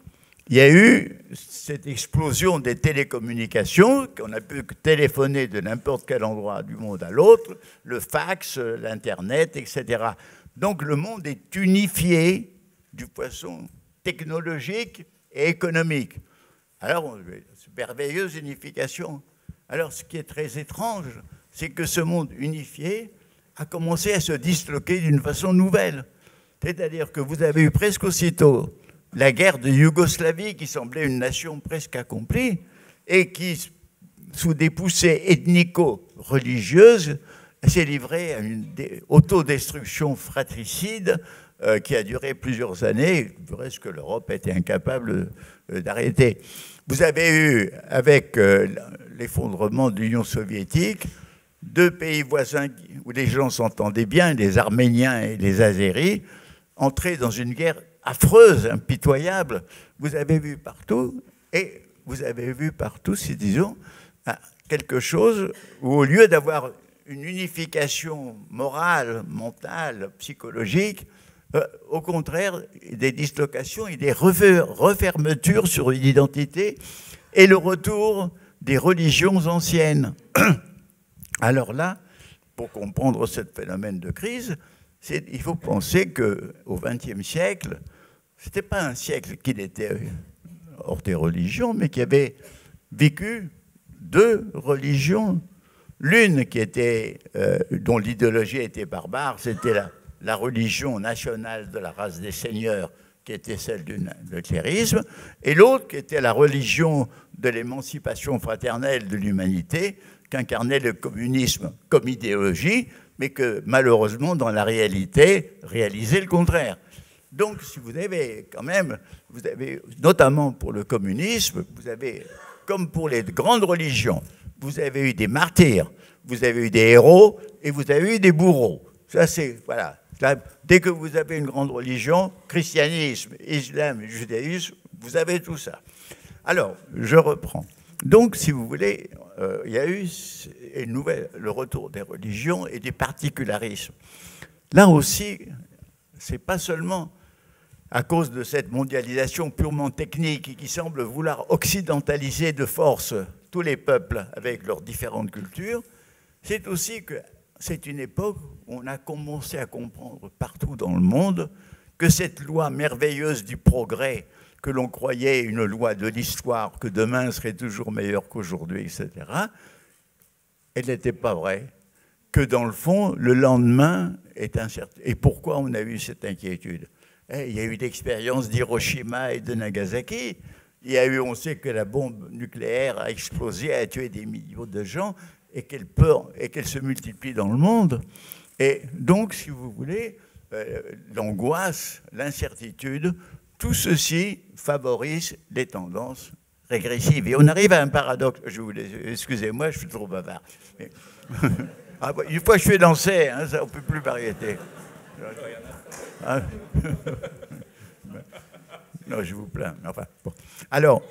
il y a eu cette explosion des télécommunications, qu'on a pu téléphoner de n'importe quel endroit du monde à l'autre, le fax, l'Internet, etc. Donc le monde est unifié de façon technologique et économique. Alors, merveilleuse unification. Alors, ce qui est très étrange, c'est que ce monde unifié a commencé à se disloquer d'une façon nouvelle. C'est-à-dire que vous avez eu presque aussitôt la guerre de Yougoslavie, qui semblait une nation presque accomplie, et qui, sous des poussées ethnico-religieuses, s'est livrée à une autodestruction fratricide qui a duré plusieurs années, du reste que l'Europe était incapable d'arrêter. Vous avez eu, avec l'effondrement de l'Union soviétique, deux pays voisins où les gens s'entendaient bien, les Arméniens et les Azéris, entrer dans une guerre affreuse, impitoyable. Vous avez vu partout, et vous avez vu partout, si disons, quelque chose où, au lieu d'avoir une unification morale, mentale, psychologique, au contraire, des dislocations et des refermetures sur une identité et le retour des religions anciennes. Alors là, pour comprendre ce phénomène de crise, il faut penser qu'au XXe siècle, ce n'était pas un siècle qui était hors des religions, mais qui avait vécu deux religions. L'une qui était, dont l'idéologie était barbare, c'était la religion nationale de la race des seigneurs, qui était celle du clérisme, et l'autre qui était la religion de l'émancipation fraternelle de l'humanité, qu'incarnait le communisme comme idéologie, mais que malheureusement, dans la réalité, réalisait le contraire. Donc, si vous avez quand même, vous avez, notamment pour le communisme, vous avez, comme pour les grandes religions, vous avez eu des martyrs, vous avez eu des héros et vous avez eu des bourreaux. Ça, c'est, voilà. Là, dès que vous avez une grande religion, christianisme, islam, judaïsme, vous avez tout ça. Alors, je reprends. Donc, si vous voulez, il y a eu le retour des religions et des particularismes. Là aussi, ce n'est pas seulement à cause de cette mondialisation purement technique qui semble vouloir occidentaliser de force tous les peuples avec leurs différentes cultures, c'est aussi que c'est une époque où on a commencé à comprendre partout dans le monde que cette loi merveilleuse du progrès, que l'on croyait une loi de l'histoire, que demain serait toujours meilleur qu'aujourd'hui, etc., elle n'était pas vraie, que dans le fond, le lendemain est incertain. Et pourquoi on a eu cette inquiétude? Il y a eu l'expérience d'Hiroshima et de Nagasaki. Il y a eu, on sait que la bombe nucléaire a explosé, a tué des millions de gens, et qu'elle se multiplie dans le monde. Et donc, si vous voulez, l'angoisse, l'incertitude, tout ceci favorise les tendances régressives. Et on arrive à un paradoxe. Excusez-moi, je suis trop bavard. Mais, une fois que je suis dansé, hein, ça, on ne peut plus m'arrêter. Hein? Non, je vous plains. Enfin, bon. Alors,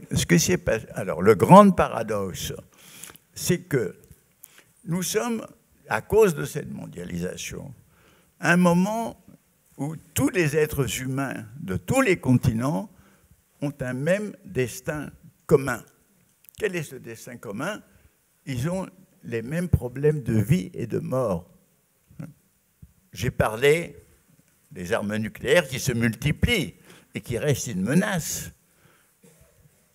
le grand paradoxe, c'est que nous sommes, à cause de cette mondialisation, à un moment où tous les êtres humains de tous les continents ont un même destin commun. Quel est ce destin commun? Ils ont les mêmes problèmes de vie et de mort. J'ai parlé des armes nucléaires qui se multiplient et qui restent une menace.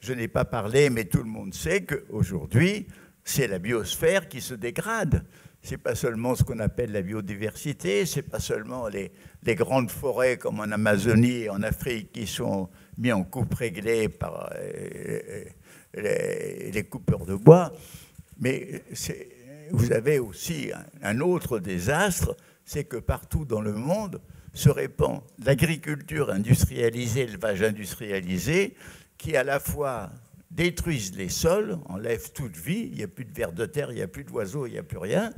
Je n'ai pas parlé, mais tout le monde sait qu'aujourd'hui, c'est la biosphère qui se dégrade. Ce n'est pas seulement ce qu'on appelle la biodiversité, ce n'est pas seulement les grandes forêts comme en Amazonie et en Afrique qui sont mis en coupe réglée par les coupeurs de bois, mais vous avez aussi un autre désastre, c'est que partout dans le monde se répand l'agriculture industrialisée, l'élevage industrialisé, qui à la fois détruisent les sols, enlèvent toute vie, il n'y a plus de vers de terre, il n'y a plus d'oiseaux, il n'y a plus rien,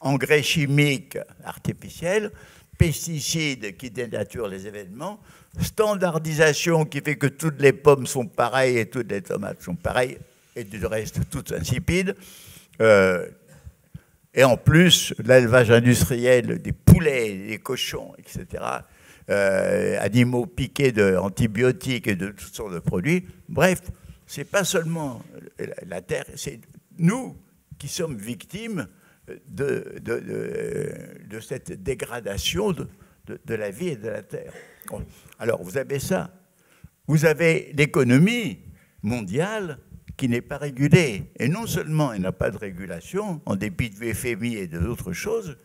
engrais chimiques artificiels, pesticides qui dénaturent les événements, standardisation qui fait que toutes les pommes sont pareilles et toutes les tomates sont pareilles, et du reste toutes insipides. Et en plus, l'élevage industriel des poulets, des cochons, etc., animaux piqués d'antibiotiques et de toutes sortes de produits. Bref, ce n'est pas seulement la Terre, c'est nous qui sommes victimes de cette dégradation de la vie et de la Terre. Alors, vous avez ça. Vous avez l'économie mondiale qui n'est pas régulée. Et non seulement elle n'a pas de régulation, en dépit du FMI et d'autres choses,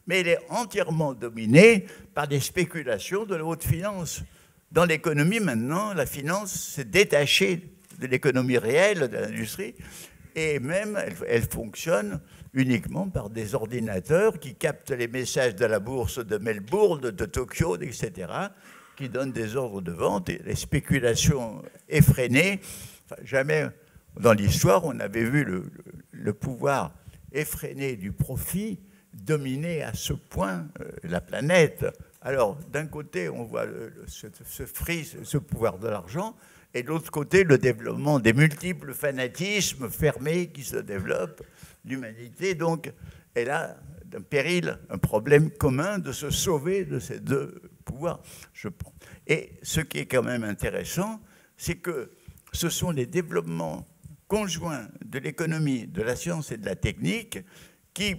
mais elle est entièrement dominée par des spéculations de la haute finance. Dans l'économie, maintenant, la finance s'est détachée de l'économie réelle, de l'industrie, et même elle fonctionne uniquement par des ordinateurs qui captent les messages de la bourse de Melbourne, de Tokyo, etc., qui donnent des ordres de vente et les spéculations effrénées. Enfin, jamais dans l'histoire on avait vu le pouvoir effréné du profit dominer à ce point la planète. Alors, d'un côté, on voit ce pouvoir de l'argent, et de l'autre côté, le développement des multiples fanatismes fermés qui se développent. L'humanité, donc, elle a un péril, un problème commun de se sauver de ces deux pouvoirs, je pense. Et ce qui est quand même intéressant, c'est que ce sont les développements conjoints de l'économie, de la science et de la technique qui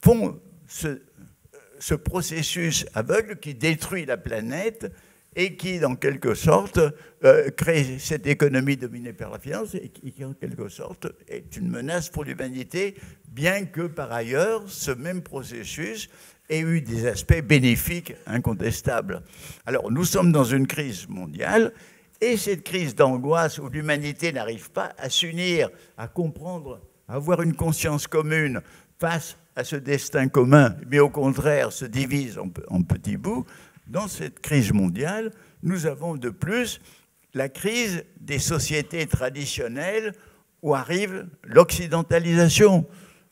font ce processus aveugle qui détruit la planète et qui, en quelque sorte, crée cette économie dominée par la finance et qui, en quelque sorte, est une menace pour l'humanité, bien que, par ailleurs, ce même processus ait eu des aspects bénéfiques incontestables. Alors, nous sommes dans une crise mondiale, et cette crise d'angoisse où l'humanité n'arrive pas à s'unir, à comprendre, à avoir une conscience commune face à ce destin commun, mais au contraire se divise en petits bouts. Dans cette crise mondiale, nous avons de plus la crise des sociétés traditionnelles où arrive l'occidentalisation.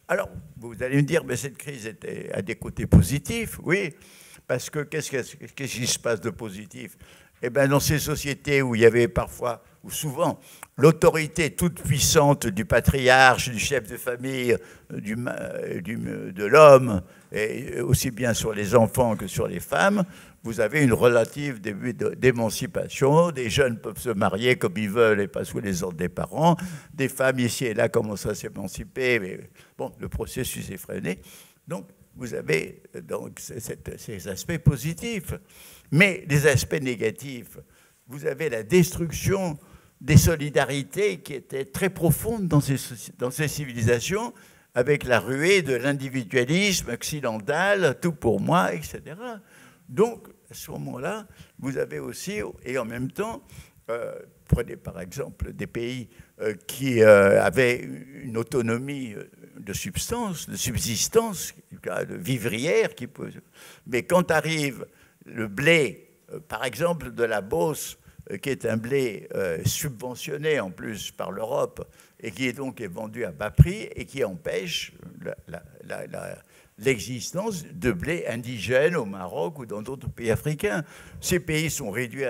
Alors, vous allez me dire, mais cette crise a des côtés positifs. Oui, parce que qu'est-ce qui se passe de positif? Eh bien, dans ces sociétés où il y avait parfois, ou souvent, l'autorité toute puissante du patriarche, du chef de famille, de l'homme, et aussi bien sur les enfants que sur les femmes, vous avez une relative début d'émancipation. Des jeunes peuvent se marier comme ils veulent et pas sous les ordres des parents. Des femmes ici et là commencent à s'émanciper, mais bon, le processus est freiné. Donc, vous avez donc ces aspects positifs. Mais les aspects négatifs, vous avez la destruction des solidarités qui étaient très profondes dans ces civilisations, avec la ruée de l'individualisme occidental, tout pour moi, etc. Donc, à ce moment-là, vous avez aussi, et en même temps, prenez par exemple des pays qui avaient une autonomie de substance, de subsistance, de vivrière, mais quand arrive le blé, par exemple de la Beauce, qui est un blé subventionné en plus par l'Europe et qui est donc vendu à bas prix et qui empêche l'existence de blé indigène au Maroc ou dans d'autres pays africains. Ces pays sont réduits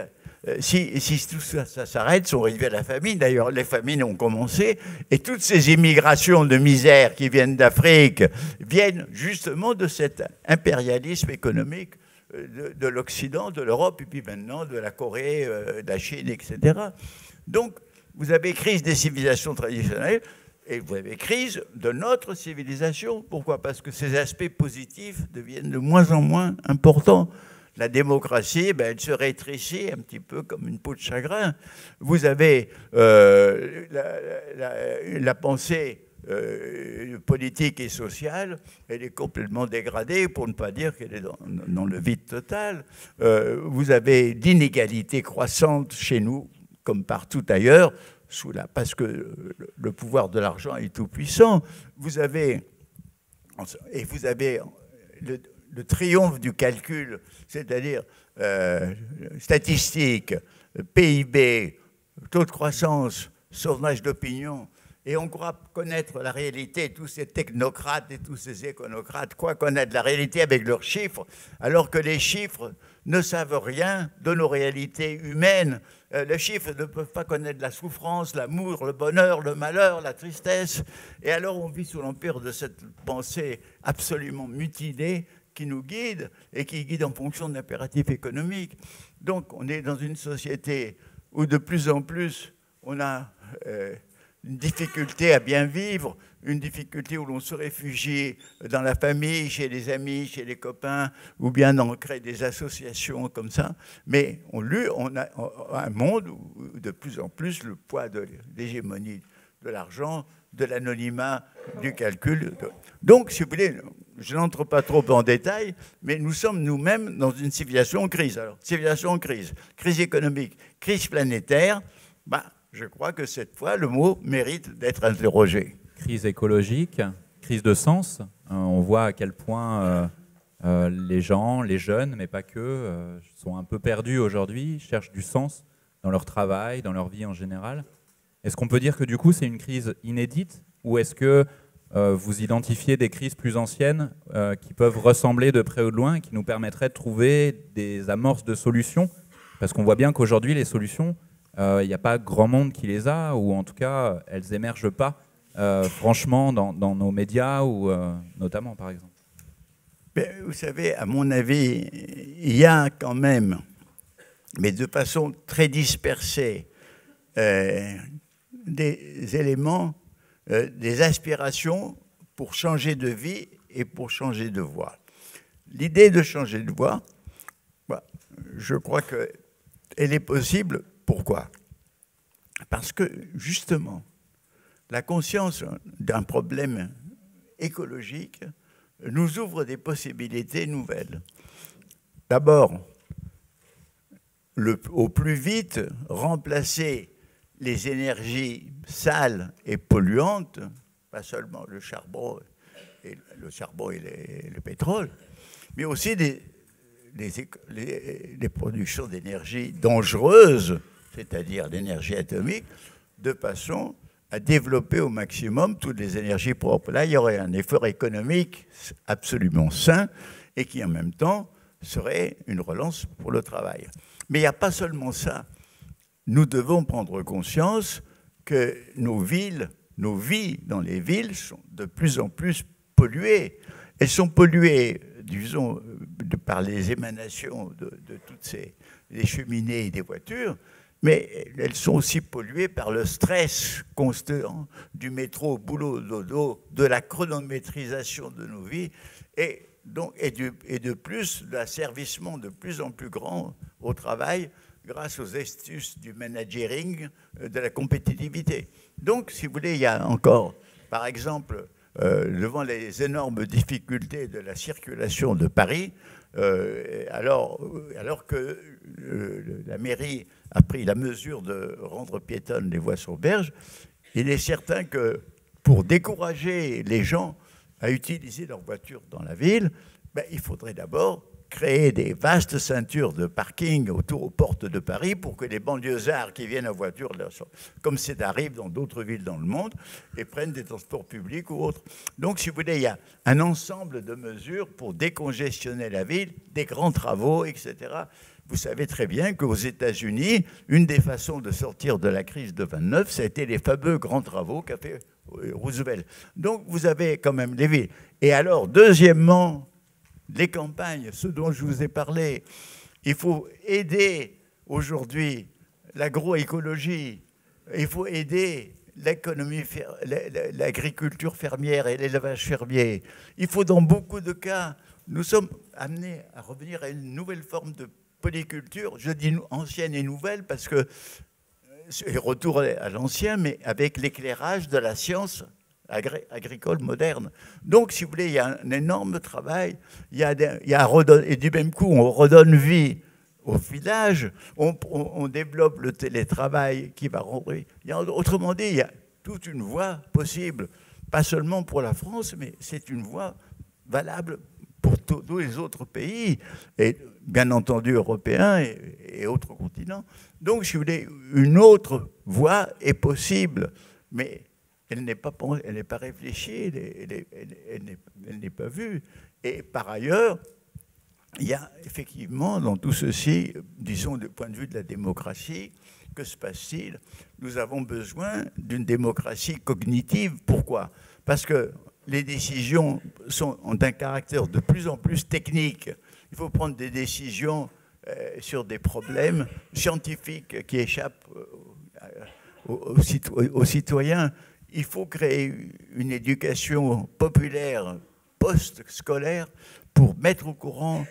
si tout ça s'arrête, sont réduits à la famine. D'ailleurs, les famines ont commencé et toutes ces immigrations de misère qui viennent d'Afrique viennent justement de cet impérialisme économique de l'Occident, de l'Europe, et puis maintenant de la Corée, de la Chine, etc. Donc, vous avez crise des civilisations traditionnelles et vous avez crise de notre civilisation. Pourquoi? Parce que ces aspects positifs deviennent de moins en moins importants. La démocratie, elle se rétrécit un petit peu comme une peau de chagrin. Vous avez la pensée politique et sociale, elle est complètement dégradée, pour ne pas dire qu'elle est dans le vide total. Vous avez d'inégalités croissantes chez nous, comme partout ailleurs, parce que le pouvoir de l'argent est tout puissant. Vous avez le triomphe du calcul, c'est-à-dire statistiques, PIB, taux de croissance, sondage d'opinion, et on croit connaître la réalité. Tous ces technocrates et tous ces éconocrates croient connaître la réalité avec leurs chiffres, alors que les chiffres ne savent rien de nos réalités humaines. Les chiffres ne peuvent pas connaître la souffrance, l'amour, le bonheur, le malheur, la tristesse. Et alors on vit sous l'empire de cette pensée absolument mutilée qui nous guide et qui guide en fonction de l'impératif économique. Donc on est dans une société où de plus en plus on a une difficulté à bien vivre, une difficulté où l'on se réfugie dans la famille, chez les amis, chez les copains, ou bien on crée des associations comme ça. Mais on a un monde où de plus en plus le poids de l'hégémonie de l'argent, de l'anonymat, du calcul. Donc, si vous voulez, je n'entre pas trop en détail, mais nous sommes nous-mêmes dans une civilisation en crise. Alors, civilisation en crise, crise économique, crise planétaire, je crois que cette fois, le mot mérite d'être interrogé. Crise écologique, crise de sens. On voit à quel point les gens, les jeunes, mais pas que, sont un peu perdus aujourd'hui, cherchent du sens dans leur travail, dans leur vie en général. Est-ce qu'on peut dire que du coup, c'est une crise inédite, ou est-ce que vous identifiez des crises plus anciennes qui peuvent ressembler de près ou de loin et qui nous permettraient de trouver des amorces de solutions? Parce qu'on voit bien qu'aujourd'hui, les solutions, il n'y a pas grand monde qui les a, ou en tout cas, elles n'émergent pas franchement dans nos médias, ou notamment, par exemple. Mais vous savez, à mon avis, il y a quand même, mais de façon très dispersée, des éléments, des aspirations pour changer de vie et pour changer de voie. L'idée de changer de voie, je crois qu'elle est possible. Pourquoi? Parce que, justement, la conscience d'un problème écologique nous ouvre des possibilités nouvelles. D'abord, au plus vite, remplacer les énergies sales et polluantes, pas seulement le charbon et le pétrole, mais aussi les productions d'énergie dangereuses, c'est-à-dire l'énergie atomique, de façon à développer au maximum toutes les énergies propres. Là, il y aurait un effort économique absolument sain et qui, en même temps, serait une relance pour le travail. Mais il n'y a pas seulement ça. Nous devons prendre conscience que nos vies dans les villes sont de plus en plus polluées. Elles sont polluées, disons, par les émanations de toutes les cheminées et des voitures, mais elles sont aussi polluées par le stress constant du métro, boulot, dodo, de la chronométrisation de nos vies et de plus l'asservissement de plus en plus grand au travail grâce aux astuces du managering, de la compétitivité. Donc, si vous voulez, il y a encore, par exemple, devant les énormes difficultés de la circulation de Paris, alors que la mairie a pris la mesure de rendre piétonnes les voies sur berge, il est certain que pour décourager les gens à utiliser leur voiture dans la ville, il faudrait d'abord créer des vastes ceintures de parking autour aux portes de Paris pour que les banlieusards qui viennent en voiture, comme c'est arrive dans d'autres villes dans le monde, et prennent des transports publics ou autres. Donc, si vous voulez, il y a un ensemble de mesures pour décongestionner la ville, des grands travaux, etc. Vous savez très bien qu'aux États-Unis, une des façons de sortir de la crise de 29, ça a été les fameux grands travaux qu'a fait Roosevelt. Donc, vous avez quand même les villes. Et alors, deuxièmement, les campagnes, ce dont je vous ai parlé. Il faut aider aujourd'hui l'agroécologie, il faut aider l'économie, l'agriculture fermière et l'élevage fermier. Il faut dans beaucoup de cas, nous sommes amenés à revenir à une nouvelle forme de polyculture, je dis ancienne et nouvelle parce que c'est retour à l'ancien, mais avec l'éclairage de la science agricole moderne. Donc, si vous voulez, il y a un énorme travail, et du même coup, on redonne vie au village, on développe le télétravail qui va rendre... Autrement dit, il y a toute une voie possible, pas seulement pour la France, mais c'est une voie valable pour tous les autres pays, et bien entendu européens et autres continents. Donc, si vous voulez, une autre voie est possible, mais elle n'est pas réfléchie, elle n'est pas vue. Et par ailleurs, il y a effectivement dans tout ceci, disons du point de vue de la démocratie, que se passe-t-il? Nous avons besoin d'une démocratie cognitive. Pourquoi? Parce que les décisions ont un caractère de plus en plus technique. Il faut prendre des décisions sur des problèmes scientifiques qui échappent aux citoyens. Il faut créer une éducation populaire, post-scolaire, pour mettre au courant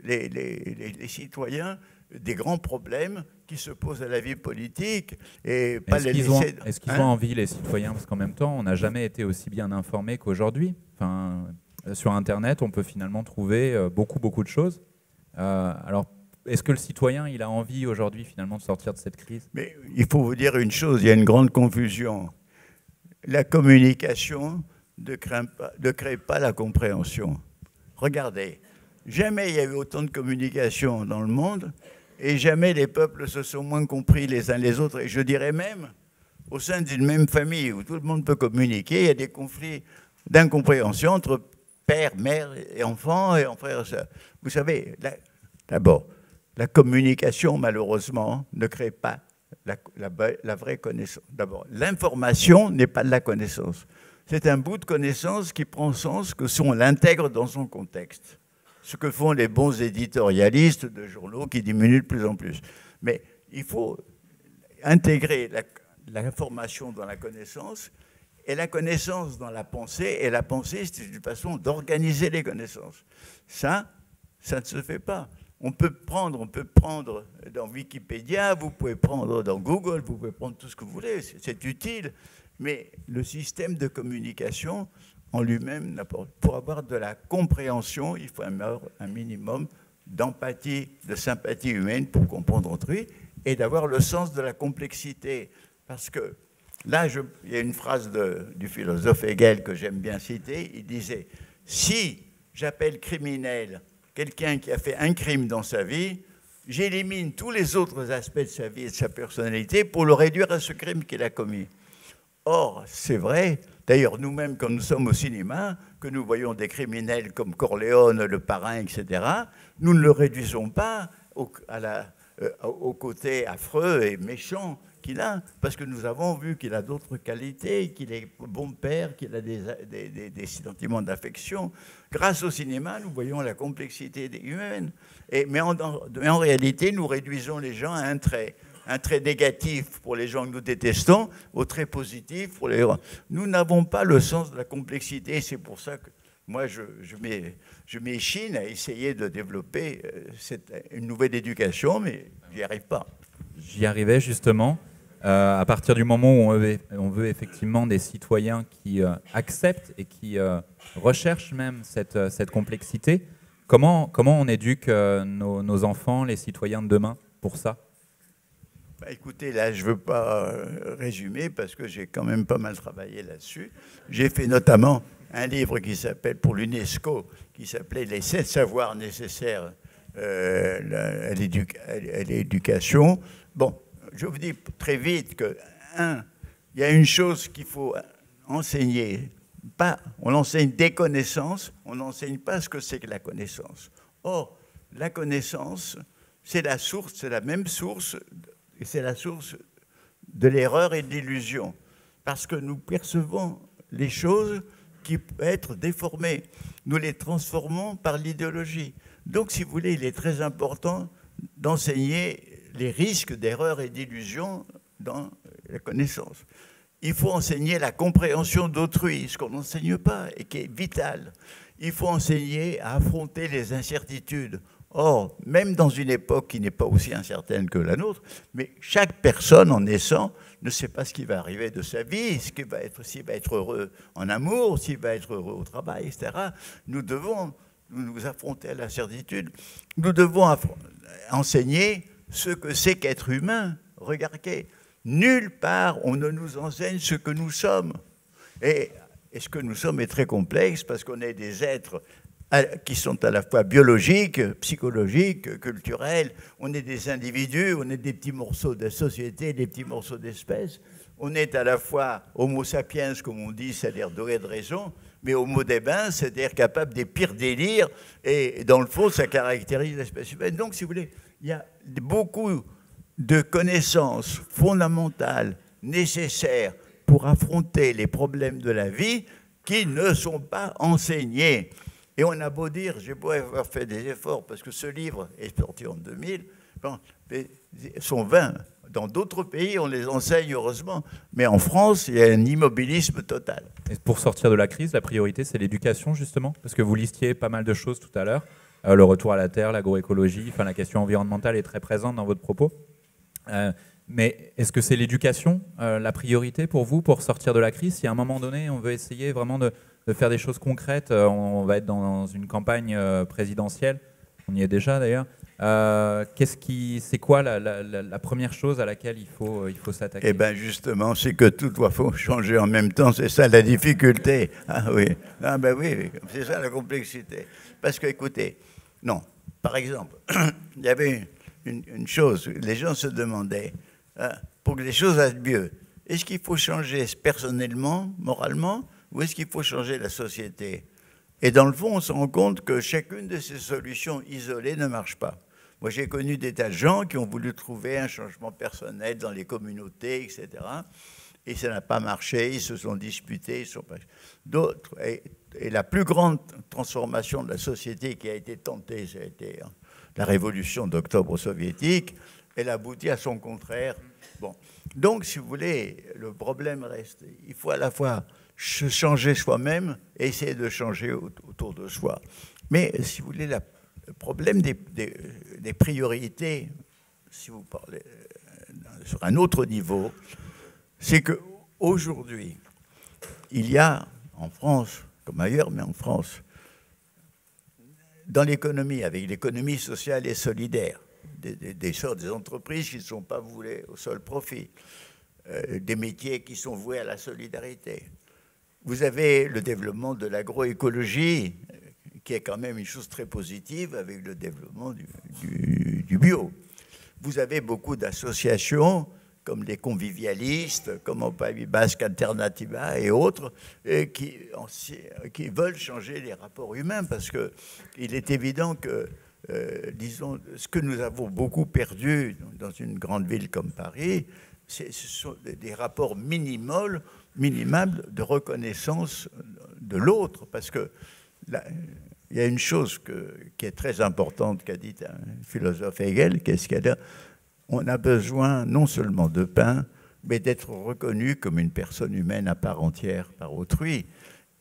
les citoyens des grands problèmes qui se posent à la vie politique et pas les laisser... Est-ce qu'ils ont envie, les citoyens? Parce qu'en même temps, on n'a jamais été aussi bien informés qu'aujourd'hui. Enfin, sur Internet, on peut finalement trouver beaucoup de choses. Alors, est-ce que le citoyen, il a envie aujourd'hui finalement de sortir de cette crise? Mais il faut vous dire une chose, il y a une grande confusion. La communication ne crée pas la compréhension. Regardez, jamais il y a eu autant de communication dans le monde et jamais les peuples se sont moins compris les uns les autres. Et je dirais même, au sein d'une même famille où tout le monde peut communiquer, il y a des conflits d'incompréhension entre père, mère et enfants et en frères et sœurs. Vous savez, d'abord, la communication, malheureusement, ne crée pas la vraie connaissance. D'abord, l'information n'est pas de la connaissance. C'est un bout de connaissance qui prend sens que si on l'intègre dans son contexte. Ce que font les bons éditorialistes de journaux qui diminuent de plus en plus. Mais il faut intégrer l'information dans la connaissance et la connaissance dans la pensée. Et la pensée, c'est une façon d'organiser les connaissances. Ça ne se fait pas. On peut prendre dans Wikipédia, vous pouvez prendre dans Google, vous pouvez prendre tout ce que vous voulez, c'est utile. Mais le système de communication en lui-même, pour avoir de la compréhension, il faut un minimum d'empathie, de sympathie humaine pour comprendre autrui et d'avoir le sens de la complexité. Parce que là, il y a une phrase du philosophe Hegel que j'aime bien citer, il disait « Si j'appelle criminel quelqu'un qui a fait un crime dans sa vie, j'élimine tous les autres aspects de sa vie et de sa personnalité pour le réduire à ce crime qu'il a commis. » Or, c'est vrai, d'ailleurs, nous-mêmes, quand nous sommes au cinéma, que nous voyons des criminels comme Corleone, le parrain, etc., nous ne le réduisons pas au côté affreux et méchant qu'il a, parce que nous avons vu qu'il a d'autres qualités, qu'il est bon père, qu'il a des sentiments d'affection. Grâce au cinéma, nous voyons la complexité humaine. Mais en réalité, nous réduisons les gens à un trait négatif pour les gens que nous détestons, au trait positif pour les gens. Nous n'avons pas le sens de la complexité. C'est pour ça que moi, je m'échine à essayer de développer une nouvelle éducation, mais je n'y arrive pas. J'y arrivais justement. À partir du moment où on veut effectivement des citoyens qui acceptent et qui recherchent même cette complexité, comment on éduque nos enfants, les citoyens de demain, pour ça? Écoutez, là, je ne veux pas résumer parce que j'ai quand même pas mal travaillé là-dessus. J'ai fait notamment un livre qui s'appelle, pour l'UNESCO, qui s'appelait « Les 7 savoirs nécessaires à l'éducation ». Bon, je vous dis très vite que, il y a une chose qu'il faut enseigner. On enseigne des connaissances, on n'enseigne pas ce que c'est que la connaissance. Or, la connaissance, c'est la source, c'est la même source, et c'est la source de l'erreur et de l'illusion. Parce que nous percevons les choses qui peut être déformée. Nous les transformons par l'idéologie. Donc, si vous voulez, il est très important d'enseigner les risques d'erreurs et d'illusions dans la connaissance. Il faut enseigner la compréhension d'autrui, ce qu'on n'enseigne pas et qui est vital. Il faut enseigner à affronter les incertitudes. Or, même dans une époque qui n'est pas aussi incertaine que la nôtre, mais chaque personne en naissant ne sait pas ce qui va arriver de sa vie, s'il va être heureux en amour, s'il va être heureux au travail, etc. Nous devons nous affronter à l'incertitude. Nous devons enseigner ce que c'est qu'être humain. Regardez, nulle part on ne nous enseigne ce que nous sommes. Et ce que nous sommes est très complexe parce qu'on est des êtres qui sont à la fois biologiques, psychologiques, culturels. On est des individus, on est des petits morceaux de société, des petits morceaux d'espèces. On est à la fois homo sapiens, comme on dit, c'est-à-dire doué de raison, mais homo debens, c'est-à-dire capable des pires délires. Et dans le fond, ça caractérise l'espèce humaine. Donc, si vous voulez, il y a beaucoup de connaissances fondamentales nécessaires pour affronter les problèmes de la vie qui ne sont pas enseignés. Et on a beau dire, j'ai beau avoir fait des efforts, parce que ce livre est sorti en 2000, bon, sont 20. Dans d'autres pays, on les enseigne heureusement, mais en France, il y a un immobilisme total. Et pour sortir de la crise, la priorité, c'est l'éducation, justement, parce que vous listiez pas mal de choses tout à l'heure. Le retour à la terre, l'agroécologie, enfin, la question environnementale est très présente dans votre propos. Mais est-ce que c'est l'éducation, la priorité pour vous, pour sortir de la crise? Si à un moment donné, on veut essayer vraiment de faire des choses concrètes, on va être dans une campagne présidentielle, on y est déjà d'ailleurs. C'est quoi la première chose à laquelle il faut s'attaquer? Eh bien justement, c'est que tout doit changer en même temps, c'est ça la difficulté. Ah oui, ah ben oui, c'est ça la complexité. Parce que écoutez, non, par exemple, il y avait une chose, les gens se demandaient, pour que les choses aillent mieux, est-ce qu'il faut changer personnellement, moralement, ou est-ce qu'il faut changer la société? Et dans le fond, on se rend compte que chacune de ces solutions isolées ne marche pas. Moi, j'ai connu des tas de gens qui ont voulu trouver un changement personnel dans les communautés, etc. Et ça n'a pas marché, ils se sont disputés, ils sont pas... D'autres, et la plus grande transformation de la société qui a été tentée, ça a été la révolution d'octobre soviétique, elle aboutit à son contraire. Bon. Donc, si vous voulez, le problème reste. Il faut à la fois se changer soi-même et essayer de changer autour de soi. Mais, si vous voulez, le problème des priorités, si vous parlez sur un autre niveau, c'est qu'aujourd'hui, il y a, en France, comme ailleurs, mais en France, dans l'économie, avec l'économie sociale et solidaire, des entreprises qui ne sont pas vouées au seul profit, des métiers qui sont voués à la solidarité. Vous avez le développement de l'agroécologie, qui est quand même une chose très positive avec le développement du bio. Vous avez beaucoup d'associations, comme les convivialistes, comme au Pays Basque Alternativa et autres, qui veulent changer les rapports humains, parce qu'il est évident que, disons, ce que nous avons beaucoup perdu dans une grande ville comme Paris, ce sont des rapports minimales de reconnaissance de l'autre, parce que il y a une chose qui est très importante qu'a dit un philosophe Hegel, qu'est-ce qu'il y a? On a besoin non seulement de pain, mais d'être reconnu comme une personne humaine à part entière par autrui.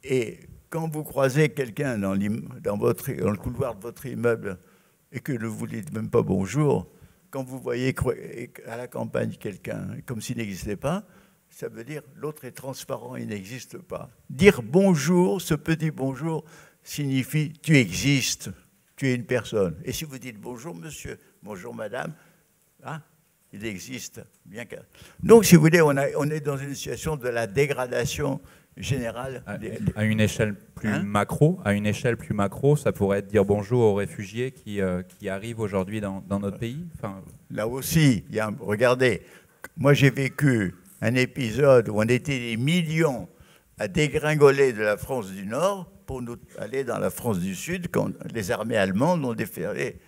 Et quand vous croisez quelqu'un dans le couloir de votre immeuble et que vous ne lui dites même pas bonjour, quand vous voyez à la campagne quelqu'un comme s'il n'existait pas, ça veut dire l'autre est transparent, il n'existe pas. Dire bonjour, ce petit bonjour, signifie tu existes, tu es une personne. Et si vous dites bonjour monsieur, bonjour madame, il existe. Bien que... Donc, si vous voulez, on est dans une situation de la dégradation générale. À une échelle plus macro, ça pourrait être dire bonjour aux réfugiés qui arrivent aujourd'hui dans notre pays. Enfin... Là aussi, regardez, moi j'ai vécu un épisode où on était des millions à dégringoler de la France du Nord pour nous aller dans la France du Sud quand les armées allemandes ont déferlé.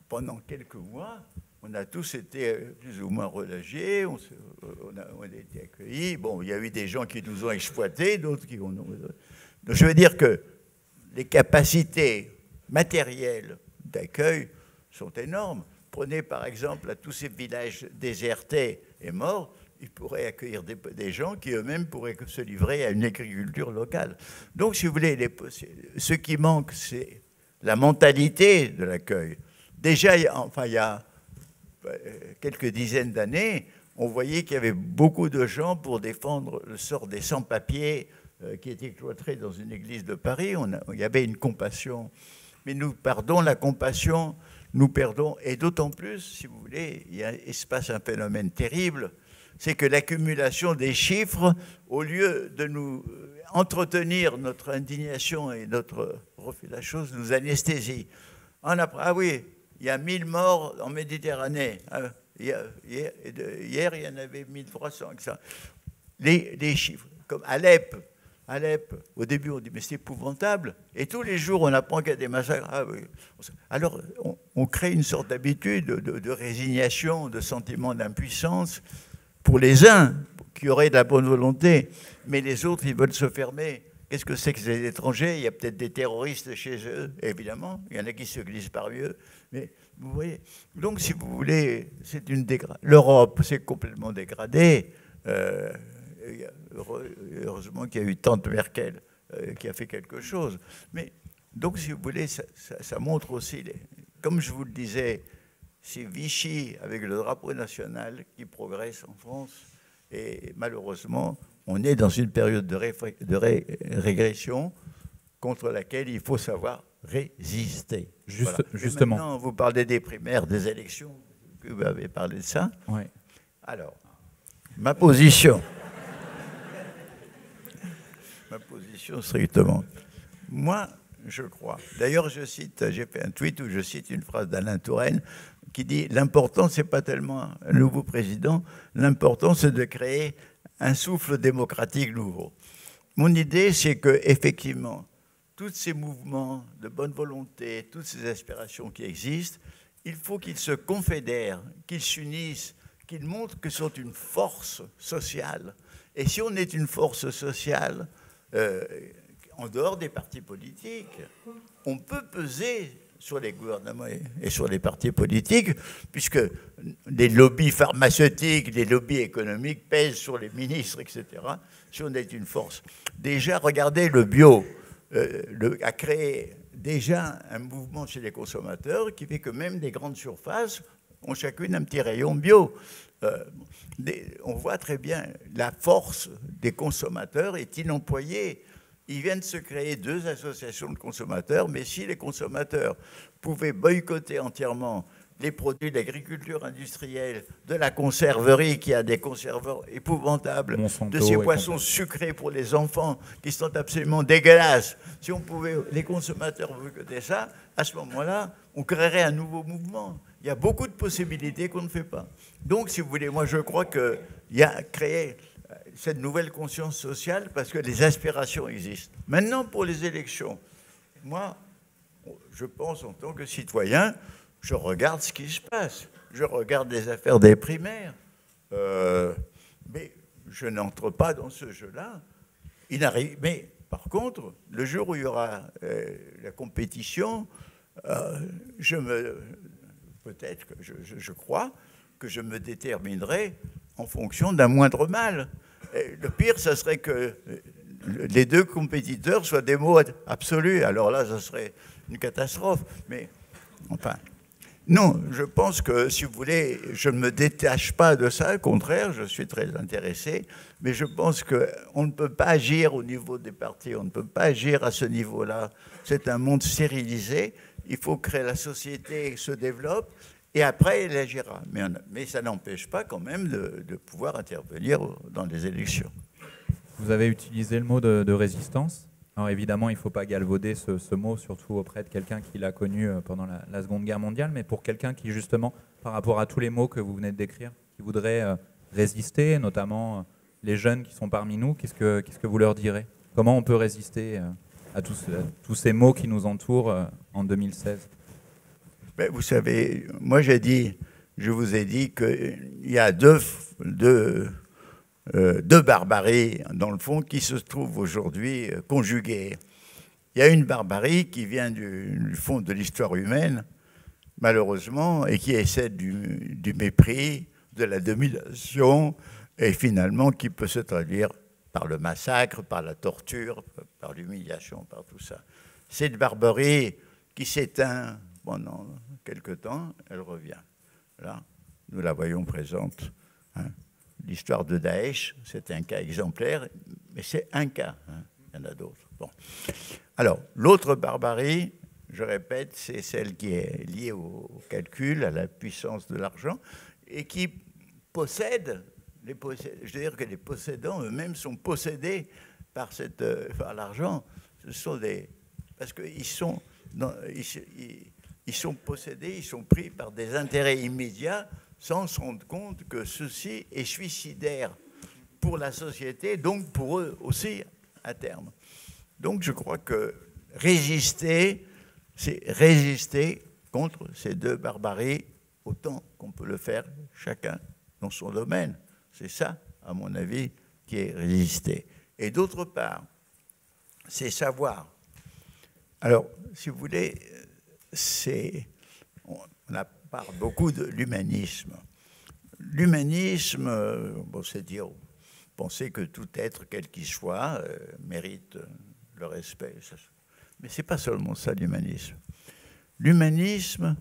Pendant quelques mois, on a tous été plus ou moins relâchés, on a été accueillis. Bon, il y a eu des gens qui nous ont exploités, d'autres qui ont... Donc, je veux dire que les capacités matérielles d'accueil sont énormes. Prenez par exemple à tous ces villages désertés et morts, ils pourraient accueillir des gens qui eux-mêmes pourraient se livrer à une agriculture locale. Donc, si vous voulez, ce qui manque, c'est la mentalité de l'accueil. Déjà, il y a quelques dizaines d'années, on voyait qu'il y avait beaucoup de gens pour défendre le sort des sans-papiers qui étaient cloîtrés dans une église de Paris. Il y avait une compassion. Mais nous perdons la compassion, nous perdons, et d'autant plus, si vous voulez, il se passe un phénomène terrible, c'est que l'accumulation des chiffres, au lieu de nous entretenir notre indignation et notre refus de la chose, nous anesthésie. Ah oui, il y a 1000 morts en Méditerranée. Hier, il y en avait 1300. Les chiffres, comme Alep, au début, on dit, mais c'est épouvantable. Et tous les jours, on apprend qu'il y a des massacres. Ah, oui. Alors, on crée une sorte d'habitude de résignation, de sentiment d'impuissance pour les uns qui auraient de la bonne volonté, mais les autres, ils veulent se fermer. Qu'est-ce que c'est que ces étrangers? Il y a peut-être des terroristes chez eux, évidemment. Il y en a qui se glissent parmi eux. Mais vous voyez, donc si vous voulez, c'est une dégradation. L'Europe s'est complètement dégradée. Heureusement qu'il y a eu tante Merkel qui a fait quelque chose. Mais donc, si vous voulez, ça montre aussi, comme je vous le disais, c'est Vichy avec le drapeau national qui progresse en France. Et malheureusement, on est dans une période de régression contre laquelle il faut savoir résister. Justement. Maintenant, vous parlez des primaires, des élections, que vous avez parlé de ça. Oui. Alors, ma position strictement. Moi, je crois. D'ailleurs, j'ai fait un tweet où je cite une phrase d'Alain Touraine qui dit « L'important, ce n'est pas tellement un nouveau président, l'important, c'est de créer un souffle démocratique nouveau. » Mon idée, c'est qu'effectivement, tous ces mouvements de bonne volonté, toutes ces aspirations qui existent, il faut qu'ils se confédèrent, qu'ils s'unissent, qu'ils montrent que sont une force sociale. Et si on est une force sociale, en dehors des partis politiques, on peut peser sur les gouvernements et sur les partis politiques, puisque les lobbies pharmaceutiques, les lobbies économiques pèsent sur les ministres, etc., si on est une force. Déjà, regardez, le bio a créé déjà un mouvement chez les consommateurs qui fait que même des grandes surfaces ont chacune un petit rayon bio. On voit très bien la force des consommateurs est inemployée. Ils viennent de se créer 2 associations de consommateurs, mais si les consommateurs pouvaient boycotter entièrement les produits d'agriculture industrielle, de la conserverie qui a des conserveurs épouvantables, Monsanto, de ces poissons sucrés pour les enfants qui sont absolument dégueulasses, si on pouvait, les consommateurs boycotter ça, à ce moment-là, on créerait un nouveau mouvement. Il y a beaucoup de possibilités qu'on ne fait pas. Donc, si vous voulez, moi, je crois qu'il y a créé cette nouvelle conscience sociale parce que les aspirations existent. Maintenant, pour les élections, moi, je pense en tant que citoyen, je regarde ce qui se passe. Je regarde les affaires des primaires. Mais je n'entre pas dans ce jeu-là. Mais par contre, le jour où il y aura la compétition, peut-être que je crois que je me déterminerai en fonction d'un moindre mal. Et le pire, ce serait que les 2 compétiteurs soient des mots absolus. Alors là, ce serait une catastrophe. Mais enfin, non, je pense que, si vous voulez, je ne me détache pas de ça. Au contraire, je suis très intéressé. Mais je pense qu'on ne peut pas agir au niveau des partis. On ne peut pas agir à ce niveau-là. C'est un monde stérilisé. Il faut que la société se développe. Et après, elle agira. Mais ça n'empêche pas quand même de pouvoir intervenir dans les élections. Vous avez utilisé le mot de résistance. Alors évidemment, il ne faut pas galvauder ce mot, surtout auprès de quelqu'un qui l'a connu pendant la Seconde Guerre mondiale, mais pour quelqu'un qui, justement, par rapport à tous les mots que vous venez de décrire, qui voudrait résister, notamment les jeunes qui sont parmi nous, qu'est-ce que vous leur direz? Comment on peut résister à tous ces mots qui nous entourent en 2016? Ben, vous savez, moi j'ai dit, je vous ai dit qu'il y a deux barbaries, dans le fond, qui se trouvent aujourd'hui conjuguées. Il y a une barbarie qui vient du fond de l'histoire humaine, malheureusement, et qui est celle du mépris, de la domination, et finalement qui peut se traduire par le massacre, par la torture, par l'humiliation, par tout ça. Cette barbarie qui s'éteint pendant quelque temps, elle revient. Là, nous la voyons présente. Hein. L'histoire de Daesh, c'est un cas exemplaire, mais c'est un cas. Hein. Il y en a d'autres. Bon. Alors, l'autre barbarie, je répète, c'est celle qui est liée au calcul, à la puissance de l'argent, et qui possède, je veux dire que les possédants eux-mêmes sont possédés par l'argent. Ce sont parce qu'ils sont possédés, ils sont pris par des intérêts immédiats sans se rendre compte que ceci est suicidaire pour la société, donc pour eux aussi à terme. Donc je crois que résister, c'est résister contre ces deux barbaries autant qu'on peut le faire chacun dans son domaine. C'est ça, à mon avis, qui est résister. Et d'autre part, c'est savoir. Alors, si vous voulez, on parle beaucoup de l'humanisme. L'humanisme, bon, c'est dire penser que tout être, quel qu'il soit, mérite le respect. Mais ce n'est pas seulement ça, l'humanisme. L'humanisme,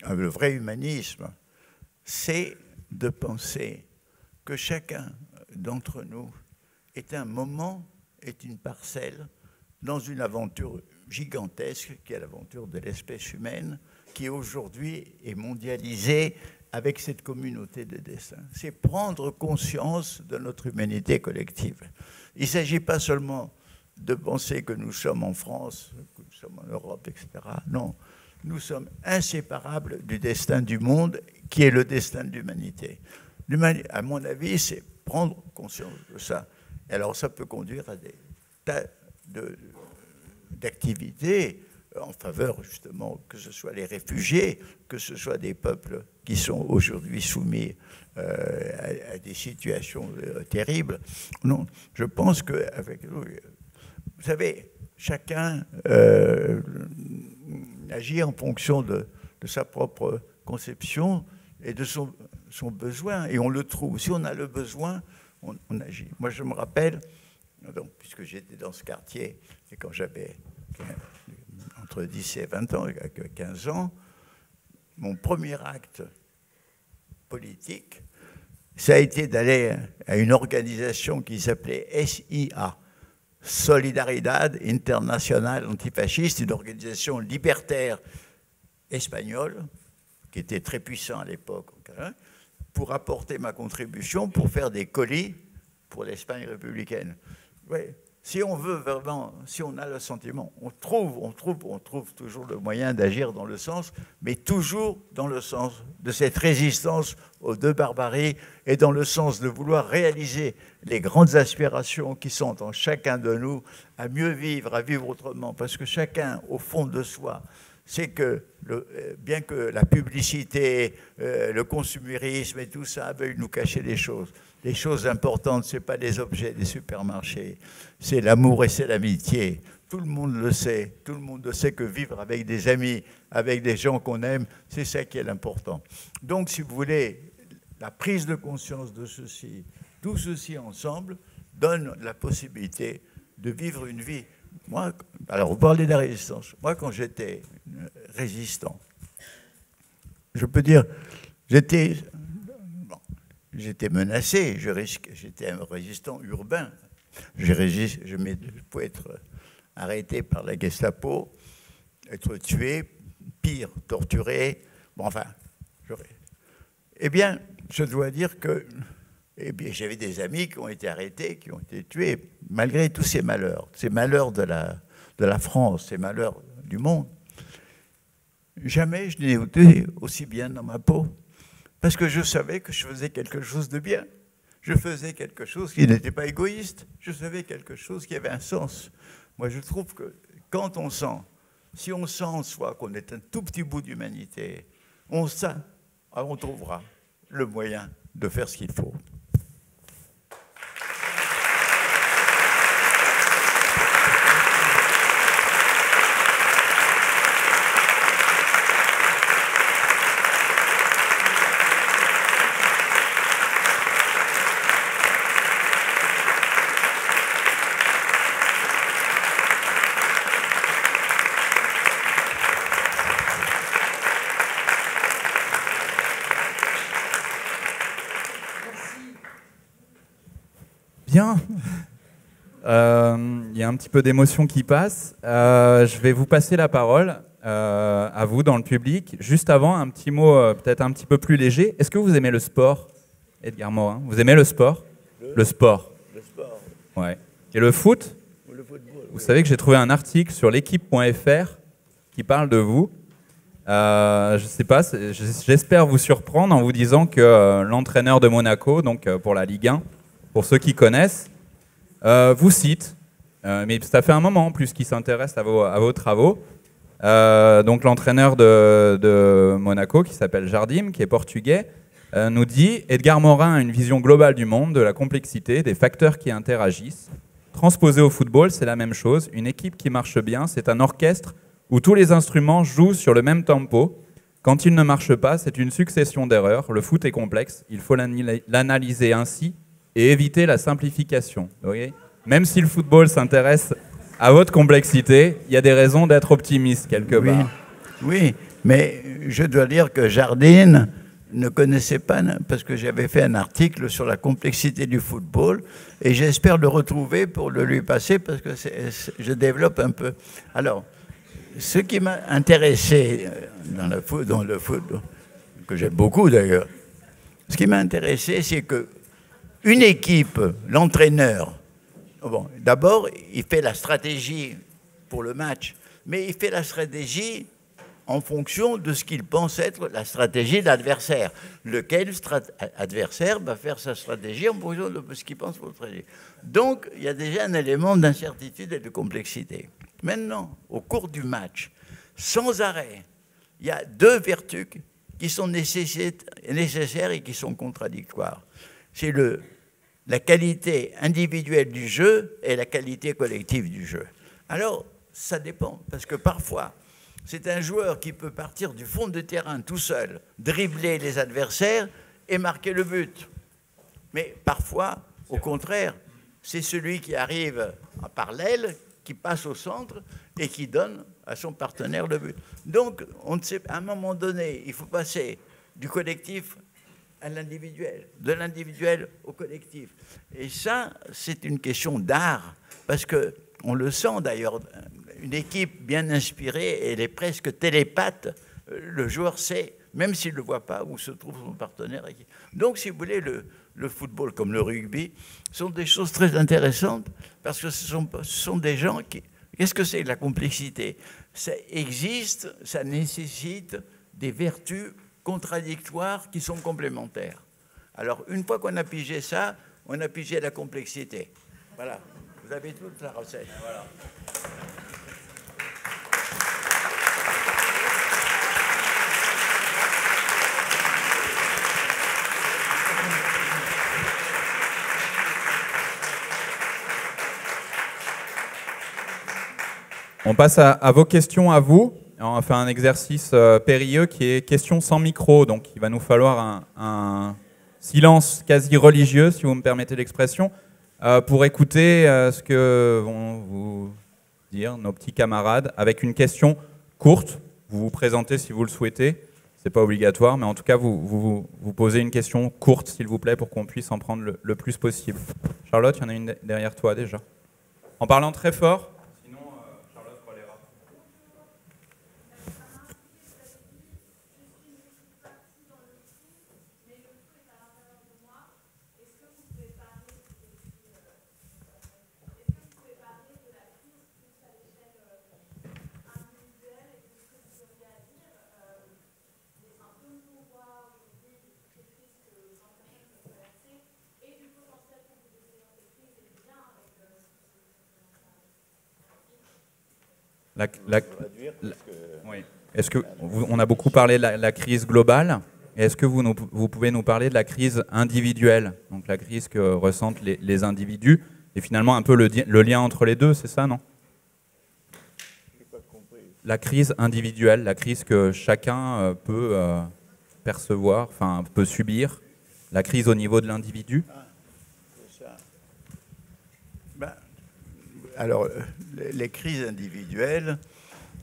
le vrai humanisme, c'est de penser que chacun d'entre nous est un moment, est une parcelle dans une aventure gigantesque qui est l'aventure de l'espèce humaine, qui aujourd'hui est mondialisée avec cette communauté de destin. C'est prendre conscience de notre humanité collective. Il ne s'agit pas seulement de penser que nous sommes en France, que nous sommes en Europe, etc. Non, nous sommes inséparables du destin du monde, qui est le destin de l'humanité. À mon avis, c'est prendre conscience de ça. Et alors, ça peut conduire à des tas d'activités en faveur, justement, que ce soit les réfugiés, que ce soit des peuples qui sont aujourd'hui soumis à des situations terribles. Non, je pense qu'avec nous, vous savez, chacun agit en fonction de sa propre conception et de son besoin, et on le trouve. Si on a le besoin, on agit. Moi, je me rappelle, donc, puisque j'étais dans ce quartier, et quand j'avais entre 10 et 20 ans, 15 ans, mon premier acte politique, ça a été d'aller à une organisation qui s'appelait SIA, Solidaridad Internacional Antifasciste, une organisation libertaire espagnole, qui était très puissante à l'époque, pour apporter ma contribution, pour faire des colis pour l'Espagne républicaine. Ouais. Si on veut vraiment, si on a le sentiment, on trouve toujours le moyen d'agir dans le sens, mais toujours dans le sens de cette résistance aux deux barbaries et dans le sens de vouloir réaliser les grandes aspirations qui sont en chacun de nous à mieux vivre, à vivre autrement. Parce que chacun, au fond de soi, c'est que, bien que la publicité, le consumérisme et tout ça veuillent nous cacher les choses importantes, ce n'est pas les objets des supermarchés, c'est l'amour et c'est l'amitié. Tout le monde le sait. Tout le monde sait que vivre avec des amis, avec des gens qu'on aime, c'est ça qui est l'important. Donc, si vous voulez, la prise de conscience de ceci, tout ceci ensemble, donne la possibilité de vivre une vie. Moi, alors, vous parlez de la résistance. Moi, quand j'étais résistant, je peux dire, j'étais menacé, j'étais un résistant urbain. Je pouvais être arrêté par la Gestapo, être tué, pire, torturé. Bon, enfin, eh bien, je dois dire que j'avais des amis qui ont été arrêtés, qui ont été tués, malgré tous ces malheurs de la France, ces malheurs du monde. Jamais je n'ai été aussi bien dans ma peau, parce que je savais que je faisais quelque chose de bien. Je faisais quelque chose qui n'était pas égoïste. Je savais quelque chose qui avait un sens. Moi, je trouve que quand on sent, si on sent en soi qu'on est un tout petit bout d'humanité, on sent, on trouvera le moyen de faire ce qu'il faut. Bien. Il y a un petit peu d'émotion qui passe. Je vais vous passer la parole à vous dans le public. Juste avant, un petit mot peut-être un petit peu plus léger. Est-ce que vous aimez le sport, Edgar Morin? Vous aimez le sport? Le sport. Le sport. Ouais. Et le foot? Le football. Vous savez que j'ai trouvé un article sur l'équipe.fr qui parle de vous. Je sais pas, j'espère vous surprendre en vous disant que l'entraîneur de Monaco, donc pour la Ligue 1, pour ceux qui connaissent, vous cite, mais ça fait un moment en plus qu'il s'intéresse à vos travaux. Donc l'entraîneur de Monaco, qui s'appelle Jardim, qui est portugais, nous dit « Edgar Morin a une vision globale du monde, de la complexité, des facteurs qui interagissent. Transposé au football, c'est la même chose. Une équipe qui marche bien, c'est un orchestre où tous les instruments jouent sur le même tempo. Quand il ne marche pas, c'est une succession d'erreurs. Le foot est complexe, il faut l'analyser ainsi et éviter la simplification. » Vous voyez ? Même si le football s'intéresse à votre complexité, il y a des raisons d'être optimiste quelque part. Oui, mais je dois dire que Jardim ne connaissait pas, parce que j'avais fait un article sur la complexité du football, et j'espère le retrouver pour le lui passer, parce que je développe un peu. Alors, ce qui m'a intéressé dans le foot, que j'aime beaucoup d'ailleurs, ce qui m'a intéressé, c'est que une équipe, l'entraîneur, bon, d'abord, il fait la stratégie pour le match, mais il fait la stratégie en fonction de ce qu'il pense être la stratégie de l'adversaire. Lequel adversaire va faire sa stratégie en fonction de ce qu'il pense pour le stratégie. Donc, il y a déjà un élément d'incertitude et de complexité. Maintenant, au cours du match, sans arrêt, il y a deux vertus qui sont nécessaires et qui sont contradictoires. C'est la qualité individuelle du jeu et la qualité collective du jeu. Alors, ça dépend, parce que parfois, c'est un joueur qui peut partir du fond de terrain tout seul, dribbler les adversaires et marquer le but. Mais parfois, au contraire, c'est celui qui arrive par l'aile, qui passe au centre et qui donne à son partenaire le but. Donc, on ne sait, à un moment donné, il faut passer du collectif à l'individuel, de l'individuel au collectif. Et ça, c'est une question d'art, parce qu'on le sent d'ailleurs, une équipe bien inspirée, elle est presque télépathe, le joueur sait, même s'il ne le voit pas, où se trouve son partenaire. Donc, si vous voulez, le football comme le rugby sont des choses très intéressantes, parce que ce sont des gens qui... Qu'est-ce que c'est la complexité? Ça existe, ça nécessite des vertus contradictoires qui sont complémentaires. Alors, une fois qu'on a pigé ça, on a pigé la complexité. Voilà, vous avez toute la recette. Voilà. On passe à vos questions à vous. On va faire un exercice périlleux qui est question sans micro. Donc, il va nous falloir un silence quasi religieux, si vous me permettez l'expression, pour écouter ce que vont vous dire nos petits camarades avec une question courte. Vous vous présentez si vous le souhaitez. Ce n'est pas obligatoire, mais en tout cas, vous posez une question courte, s'il vous plaît, pour qu'on puisse en prendre le plus possible. Charlotte, il y en a une derrière toi déjà. En parlant très fort. Oui. Est-ce que on a beaucoup parlé de la crise globale Et est-ce que vous pouvez nous parler de la crise individuelle, donc la crise que ressentent les individus, et finalement un peu le lien entre les deux, c'est ça, non? La crise individuelle, la crise que chacun peut percevoir, enfin peut subir, la crise au niveau de l'individu. Alors, les crises individuelles,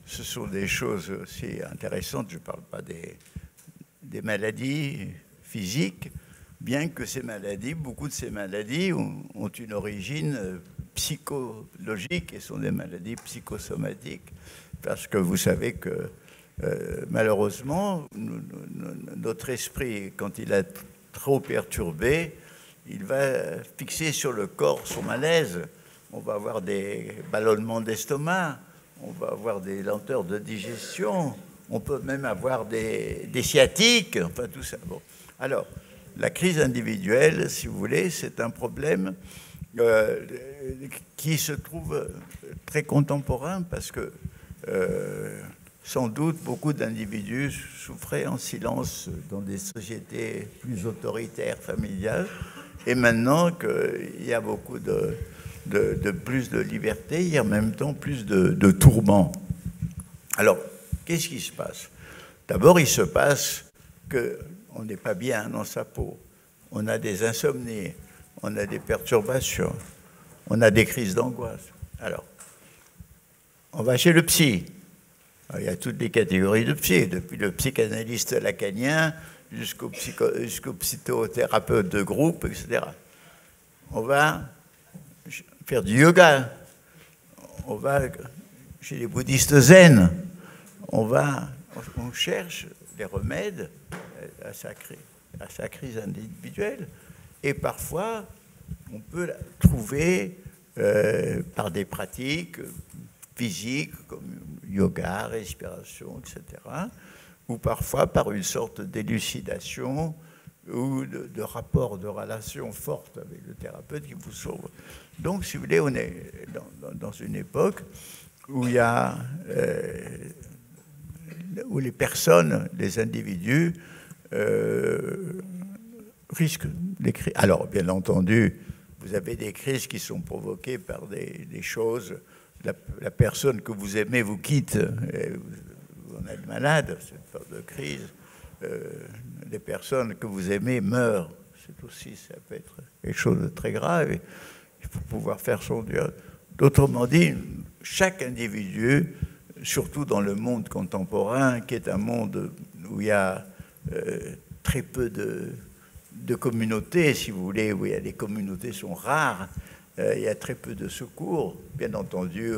ce sont des choses aussi intéressantes. Je ne parle pas des maladies physiques, bien que ces maladies, beaucoup de ces maladies ont une origine psychologique et sont des maladies psychosomatiques. Parce que vous savez que malheureusement, notre esprit, quand il est trop perturbé, il va fixer sur le corps son malaise. On va avoir des ballonnements d'estomac, on va avoir des lenteurs de digestion, on peut même avoir des sciatiques, enfin tout ça. Bon. Alors, la crise individuelle, si vous voulez, c'est un problème qui se trouve très contemporain parce que sans doute beaucoup d'individus souffraient en silence dans des sociétés plus autoritaires, familiales, et maintenant qu'il y a beaucoup de plus de liberté, il y a en même temps plus de tourments. Alors, qu'est-ce qui se passe? D'abord, il se passe qu'on n'est pas bien dans sa peau. On a des insomnies, on a des perturbations, on a des crises d'angoisse. Alors, on va chez le psy. Alors, il y a toutes les catégories de psy, depuis le psychanalyste lacanien jusqu'au psychothérapeute de groupe, etc. On va faire du yoga, on va chez les bouddhistes zen, on cherche des remèdes à sa crise individuelle, et parfois on peut la trouver par des pratiques physiques comme yoga, respiration, etc., ou parfois par une sorte d'élucidation ou de rapport, de relation forte avec le thérapeute qui vous sauve. Donc, si vous voulez, on est dans une époque où il y a où les personnes, les individus risquent des crises. Alors, bien entendu, vous avez des crises qui sont provoquées par des choses. La personne que vous aimez vous quitte, et vous en êtes malade, c'est une sorte de crise. Les personnes que vous aimez meurent. C'est aussi, ça peut être quelque chose de très grave. Il faut pouvoir faire son Dieu. D'autrement dit, chaque individu, surtout dans le monde contemporain, qui est un monde où il y a très peu de communautés, si vous voulez, où les communautés sont rares, il y a très peu de secours. Bien entendu,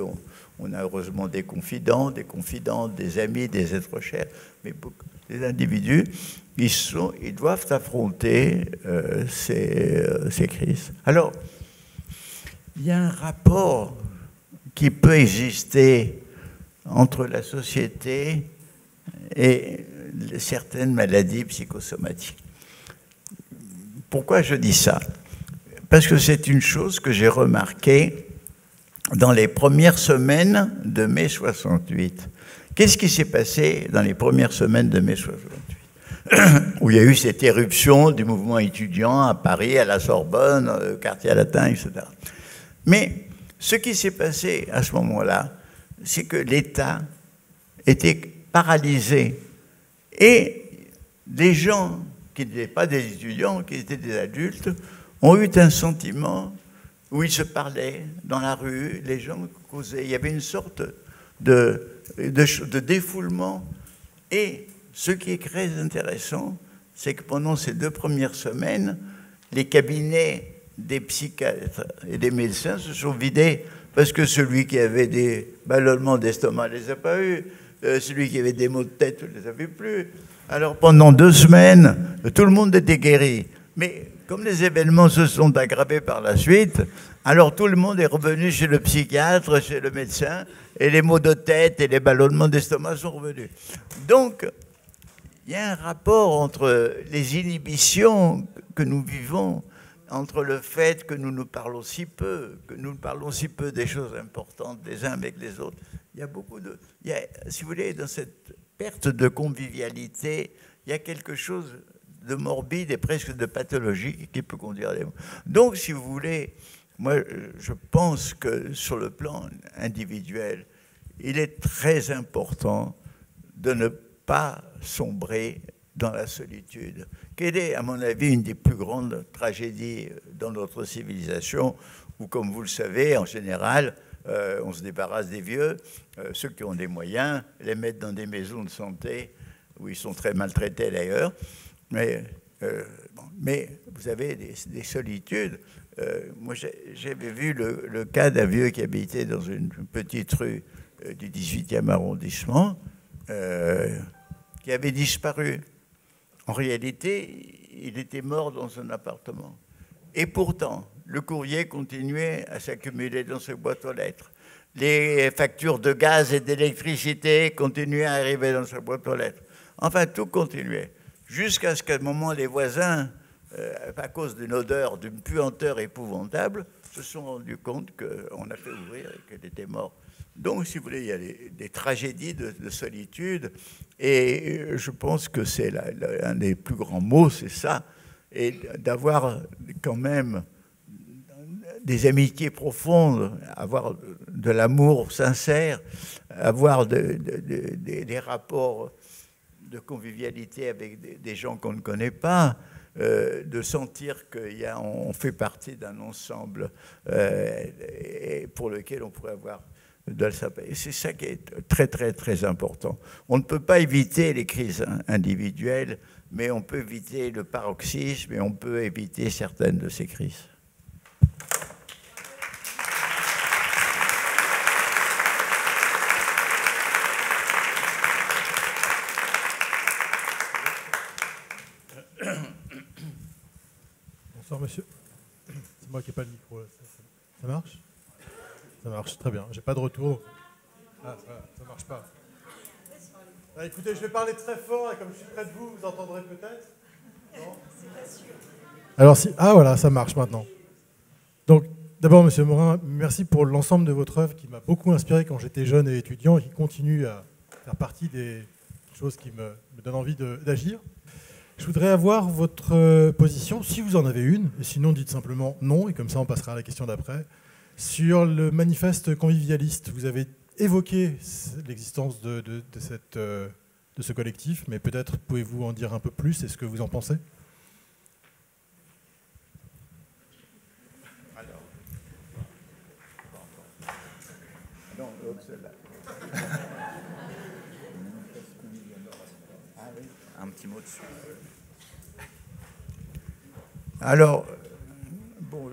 on a heureusement des confidents, des confidentes, des amis, des êtres chers, mais les individus, ils doivent affronter ces crises. Alors, il y a un rapport qui peut exister entre la société et certaines maladies psychosomatiques. Pourquoi je dis ça? Parce que c'est une chose que j'ai remarquée dans les premières semaines de mai 68. Qu'est-ce qui s'est passé dans les premières semaines de mai 68 où il y a eu cette éruption du mouvement étudiant à Paris, à la Sorbonne, au quartier latin, etc. Mais ce qui s'est passé à ce moment-là, c'est que l'État était paralysé. Et des gens qui n'étaient pas des étudiants, qui étaient des adultes, ont eu un sentiment où ils se parlaient dans la rue, les gens causaient. Il y avait une sorte de défoulement. Et ce qui est très intéressant, c'est que pendant ces 2 premières semaines, les cabinets des psychiatres et des médecins se sont vidés parce que celui qui avait des ballonnements d'estomac ne les a pas eus, celui qui avait des maux de tête ne les avait plus. Alors pendant 2 semaines, tout le monde était guéri. Mais comme les événements se sont aggravés par la suite, alors tout le monde est revenu chez le psychiatre, chez le médecin, et les maux de tête et les ballonnements d'estomac sont revenus. Donc, il y a un rapport entre les inhibitions que nous vivons, entre le fait que nous nous parlons si peu, des choses importantes les uns avec les autres. Il y a beaucoup de... si vous voulez, dans cette perte de convivialité, il y a quelque chose de morbide et presque de pathologique qui peut conduire à des... Donc, si vous voulez, moi, je pense que sur le plan individuel, il est très important de ne pas sombrer dans la solitude, quelle est, à mon avis, une des plus grandes tragédies dans notre civilisation, où, comme vous le savez, en général, on se débarrasse des vieux, ceux qui ont des moyens, les mettent dans des maisons de santé, où ils sont très maltraités d'ailleurs, mais vous avez des solitudes. Moi, j'avais vu le cas d'un vieux qui habitait dans une petite rue du 18e arrondissement, qui avait disparu. En réalité, il était mort dans un appartement. Et pourtant, le courrier continuait à s'accumuler dans ses boîtes aux lettres. Les factures de gaz et d'électricité continuaient à arriver dans sa boîte aux lettres. Enfin, tout continuait. Jusqu'à ce qu'à un moment, les voisins, à cause d'une odeur, d'une puanteur épouvantable, se sont rendus compte qu'on a fait ouvrir et qu'elle était morte. Donc, si vous voulez, il y a des tragédies de solitude, et je pense que c'est un des plus grands maux, c'est ça, et d'avoir quand même des amitiés profondes, avoir de l'amour sincère, avoir des rapports de convivialité avec des gens qu'on ne connaît pas, de sentir qu'on fait partie d'un ensemble pour lequel on pourrait avoir de la sympathie. C'est ça qui est très, très, très important. On ne peut pas éviter les crises individuelles, mais on peut éviter le paroxysme et on peut éviter certaines de ces crises. Bonsoir, monsieur. C'est moi qui n'ai pas le micro. Ça marche? Ça marche, très bien. J'ai pas de retour. Ah, ça marche pas. Ah, écoutez, je vais parler très fort et comme je suis près de vous, vous entendrez peut-être. Non? C'est pas sûr. Alors, ah voilà, ça marche maintenant. Donc, d'abord, monsieur Morin, merci pour l'ensemble de votre œuvre qui m'a beaucoup inspiré quand j'étais jeune et étudiant et qui continue à faire partie des choses qui me donnent envie d'agir. Je voudrais avoir votre position, si vous en avez une, et sinon dites simplement non, et comme ça on passera à la question d'après, sur le manifeste convivialiste. Vous avez évoqué l'existence de ce collectif, mais peut-être pouvez-vous en dire un peu plus, et ce que vous en pensez? Alors, non, l'autre, celle-là. Un petit mot dessus. Alors, bon,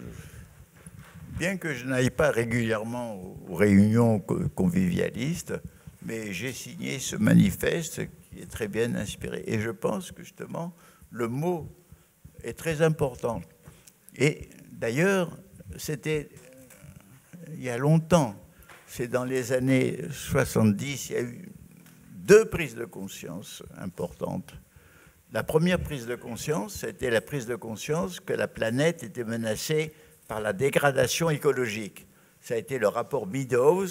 bien que je n'aille pas régulièrement aux réunions convivialistes, mais j'ai signé ce manifeste qui est très bien inspiré. Et je pense que justement, le mot est très important. Et d'ailleurs, c'était il y a longtemps, c'est dans les années 70, il y a eu 2 prises de conscience importantes. La première prise de conscience, c'était la prise de conscience que la planète était menacée par la dégradation écologique. Ça a été le rapport Meadows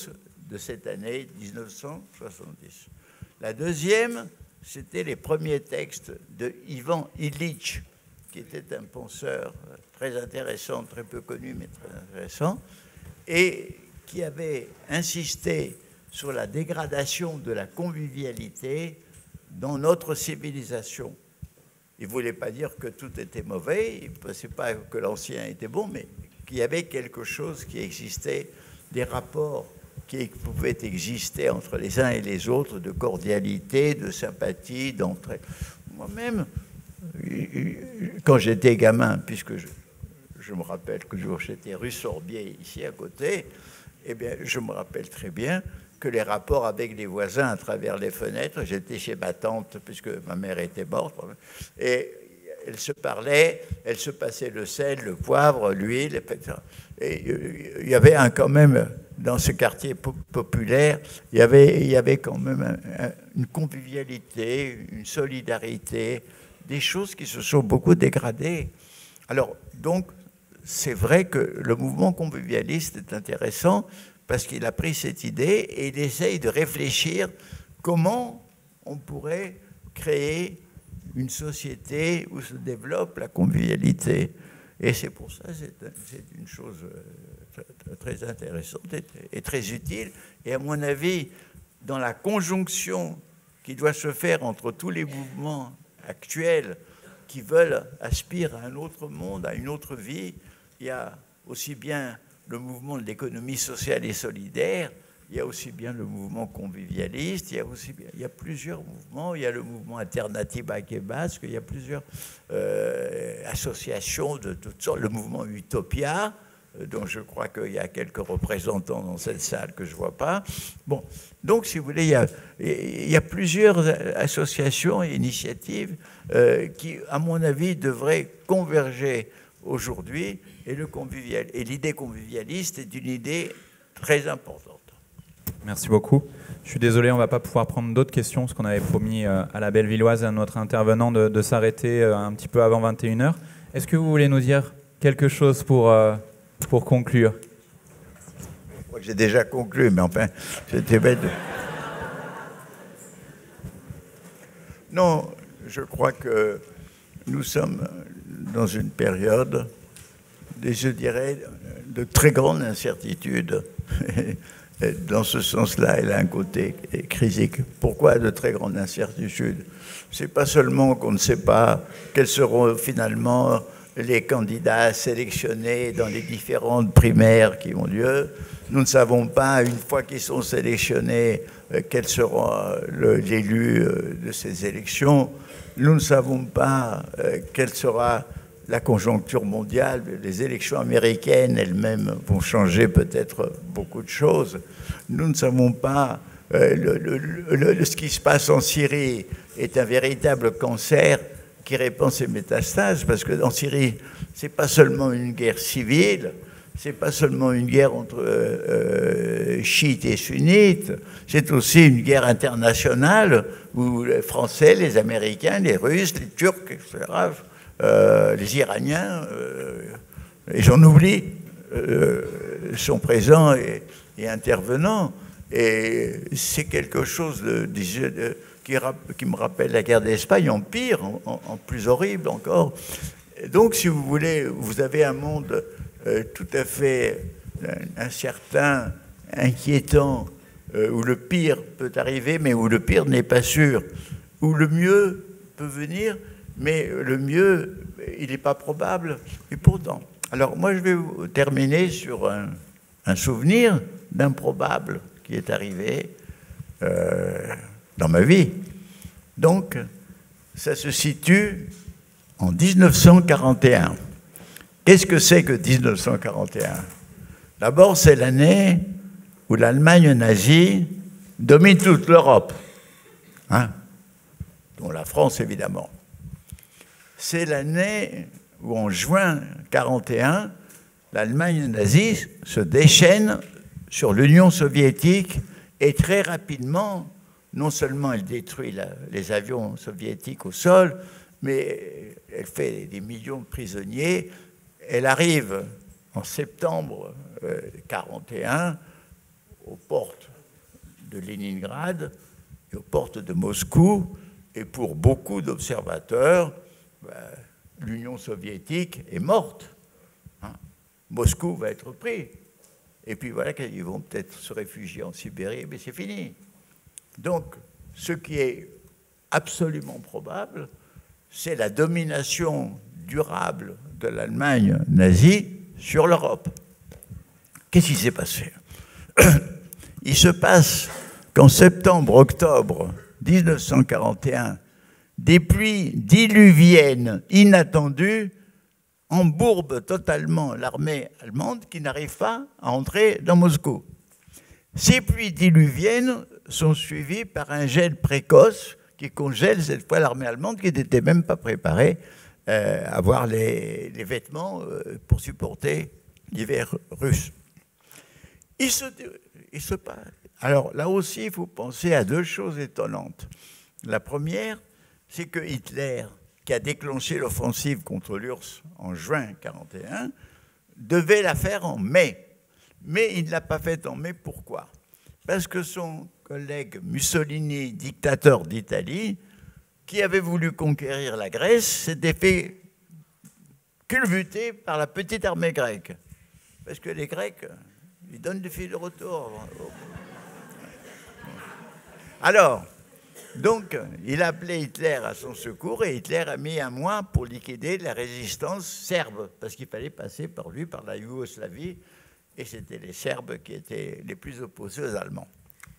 de cette année 1970. La deuxième, c'était les premiers textes de Ivan Illich, qui était un penseur très intéressant, très peu connu, mais très intéressant, et qui avait insisté sur la dégradation de la convivialité dans notre civilisation. Il ne voulait pas dire que tout était mauvais, il ne pensait pas que l'ancien était bon, mais qu'il y avait quelque chose qui existait, des rapports qui pouvaient exister entre les uns et les autres, de cordialité, de sympathie, d'entraide. Moi-même, quand j'étais gamin, puisque je me rappelle que j'étais rue Sorbier, ici à côté, eh bien, je me rappelle très bien que les rapports avec les voisins à travers les fenêtres, j'étais chez ma tante, puisque ma mère était morte, et elles se parlaient, elles se passaient le sel, le poivre, l'huile, etc. Et il y avait quand même, dans ce quartier populaire, il y avait quand même une convivialité, une solidarité, des choses qui se sont beaucoup dégradées. Alors, donc, c'est vrai que le mouvement convivialiste est intéressant, parce qu'il a pris cette idée et il essaye de réfléchir comment on pourrait créer une société où se développe la convivialité. Et c'est pour ça que c'est une chose très intéressante et très utile. Et à mon avis, dans la conjonction qui doit se faire entre tous les mouvements actuels qui veulent aspirer à un autre monde, à une autre vie, il y a aussi bien le mouvement de l'économie sociale et solidaire, il y a aussi bien le mouvement convivialiste, il y a plusieurs mouvements, il y a le mouvement alternatif et basque, il y a plusieurs associations de toutes sortes, le mouvement Utopia, dont je crois qu'il y a quelques représentants dans cette salle que je ne vois pas. Bon, donc, si vous voulez, il y a plusieurs associations et initiatives qui, à mon avis, devraient converger aujourd'hui, et l'idée convivialiste est une idée très importante. Merci beaucoup. Je suis désolé, on ne va pas pouvoir prendre d'autres questions, parce qu'on avait promis à la Bellevilloise et à notre intervenant de s'arrêter un petit peu avant 21h. Est-ce que vous voulez nous dire quelque chose pour conclure? Je crois que j'ai déjà conclu, mais enfin, c'était bête. Non, je crois que nous sommes dans une période, je dirais, de très grande incertitude. Dans ce sens-là, elle a un côté critique. Pourquoi de très grande incertitude? C'est pas seulement qu'on ne sait pas quels seront finalement les candidats sélectionnés dans les différentes primaires qui ont lieu. Nous ne savons pas, une fois qu'ils sont sélectionnés, quel sera l'élu de ces élections. Nous ne savons pas quelle sera la conjoncture mondiale. Les élections américaines elles-mêmes vont changer peut-être beaucoup de choses. Nous ne savons pas ce qui se passe en Syrie est un véritable cancer qui répand ses métastases, parce qu'en Syrie, ce n'est pas seulement une guerre civile, ce n'est pas seulement une guerre entre chiites et sunnites, c'est aussi une guerre internationale où les Français, les Américains, les Russes, les Turcs, etc., les Iraniens, et j'en oublie, sont présents et intervenants. Et c'est quelque chose qui me rappelle la guerre d'Espagne, en pire, en plus horrible encore. Donc, si vous voulez, vous avez un monde tout à fait incertain, inquiétant, où le pire peut arriver, mais où le pire n'est pas sûr, où le mieux peut venir, mais le mieux, il n'est pas probable, et pourtant. Alors, moi, je vais vous terminer sur un souvenir d'improbable qui est arrivé dans ma vie. Donc, ça se situe en 1941. Qu'est-ce que c'est que 1941? D'abord, c'est l'année où l'Allemagne nazie domine toute l'Europe, hein, dont la France, évidemment. C'est l'année où, en juin 1941, l'Allemagne nazie se déchaîne sur l'Union soviétique et très rapidement, non seulement elle détruit les avions soviétiques au sol, mais elle fait des millions de prisonniers. Elle arrive en septembre 1941 aux portes de Leningrad et aux portes de Moscou. Et pour beaucoup d'observateurs, l'Union soviétique est morte. Hein. Moscou va être pris. Et puis voilà qu'ils vont peut-être se réfugier en Sibérie, mais c'est fini. Donc, ce qui est absolument probable, c'est la domination durable de l'Allemagne nazie sur l'Europe. Qu'est-ce qui s'est passé? Il se passe qu'en septembre-octobre 1941, des pluies diluviennes inattendues embourbent totalement l'armée allemande qui n'arrive pas à entrer dans Moscou. Ces pluies diluviennes sont suivies par un gel précoce qui congèle cette fois l'armée allemande qui n'était même pas préparée à avoir les vêtements pour supporter l'hiver russe. Il se passe. Alors là aussi, il faut penser à deux choses étonnantes. La première, c'est que Hitler, qui a déclenché l'offensive contre l'URSS en juin 1941, devait la faire en mai. Mais il ne l'a pas faite en mai. Pourquoi? Parce que son collègue Mussolini, dictateur d'Italie, qui avait voulu conquérir la Grèce s'était fait culbuter par la petite armée grecque. Parce que les Grecs, ils donnent du fil de retour. Alors, donc, il a appelé Hitler à son secours et Hitler a mis un mois pour liquider la résistance serbe, parce qu'il fallait passer par lui, par la Yougoslavie, et c'était les Serbes qui étaient les plus opposés aux Allemands.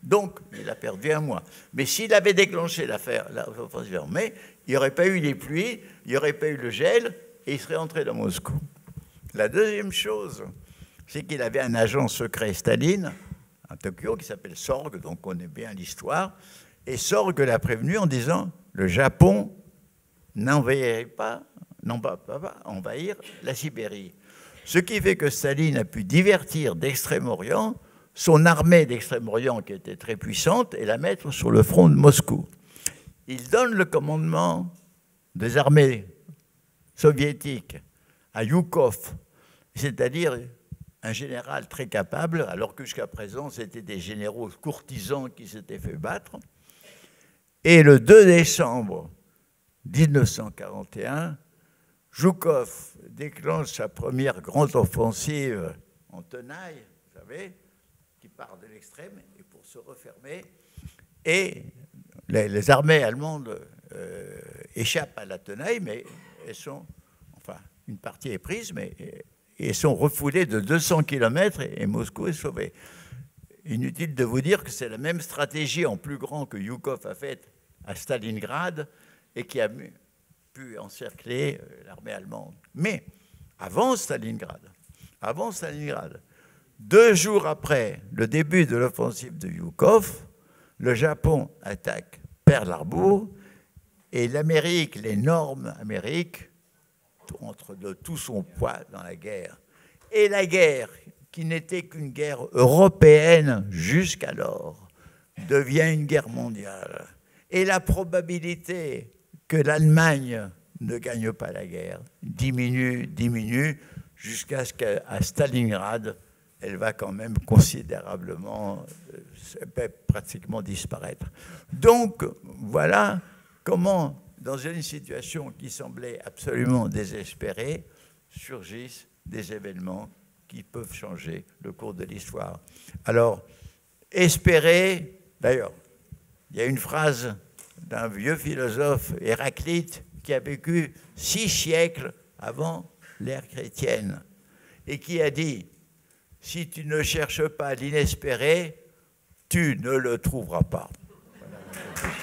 Donc, il a perdu un mois. Mais s'il avait déclenché l'offensive armée, il n'y aurait pas eu les pluies, il n'y aurait pas eu le gel, et il serait entré dans Moscou. La deuxième chose, c'est qu'il avait un agent secret Staline, à Tokyo, qui s'appelle Sorg, donc on connaît bien l'histoire. Et Sorg l'a prévenu en disant « Le Japon n'envahirait pas, non pas envahir la Sibérie ». Ce qui fait que Staline a pu divertir d'Extrême-Orient son armée d'Extrême-Orient, qui était très puissante, et la mettre sur le front de Moscou. Il donne le commandement des armées soviétiques à Yukov, c'est-à-dire un général très capable, alors que jusqu'à présent, c'était des généraux courtisans qui s'étaient fait battre. Et le 2 décembre 1941, Zhukov déclenche sa première grande offensive en tenaille, vous savez, qui part de l'extrême et pour se refermer. Et les armées allemandes échappent à la tenaille, mais elles sont, enfin, une partie est prise, mais elles sont refoulées de 200 km et Moscou est sauvé. Inutile de vous dire que c'est la même stratégie en plus grand que Yukov a faite à Stalingrad et qui a pu encercler l'armée allemande. Mais avant Stalingrad, 2 jours après le début de l'offensive de Yukov, le Japon attaque Pearl Harbor et l'Amérique, l'énorme Amérique, entre de tout son poids dans la guerre. Et la guerre, qui n'était qu'une guerre européenne jusqu'alors, devient une guerre mondiale. Et la probabilité que l'Allemagne ne gagne pas la guerre diminue, jusqu'à ce qu'à Stalingrad, elle va quand même considérablement, pratiquement disparaître. Donc, voilà comment, dans une situation qui semblait absolument désespérée, surgissent des événements qui peuvent changer le cours de l'histoire. Alors, espérer, d'ailleurs, il y a une phrase d'un vieux philosophe, Héraclite, qui a vécu 6 siècles avant l'ère chrétienne, et qui a dit « Si tu ne cherches pas l'inespéré, tu ne le trouveras pas. » Voilà.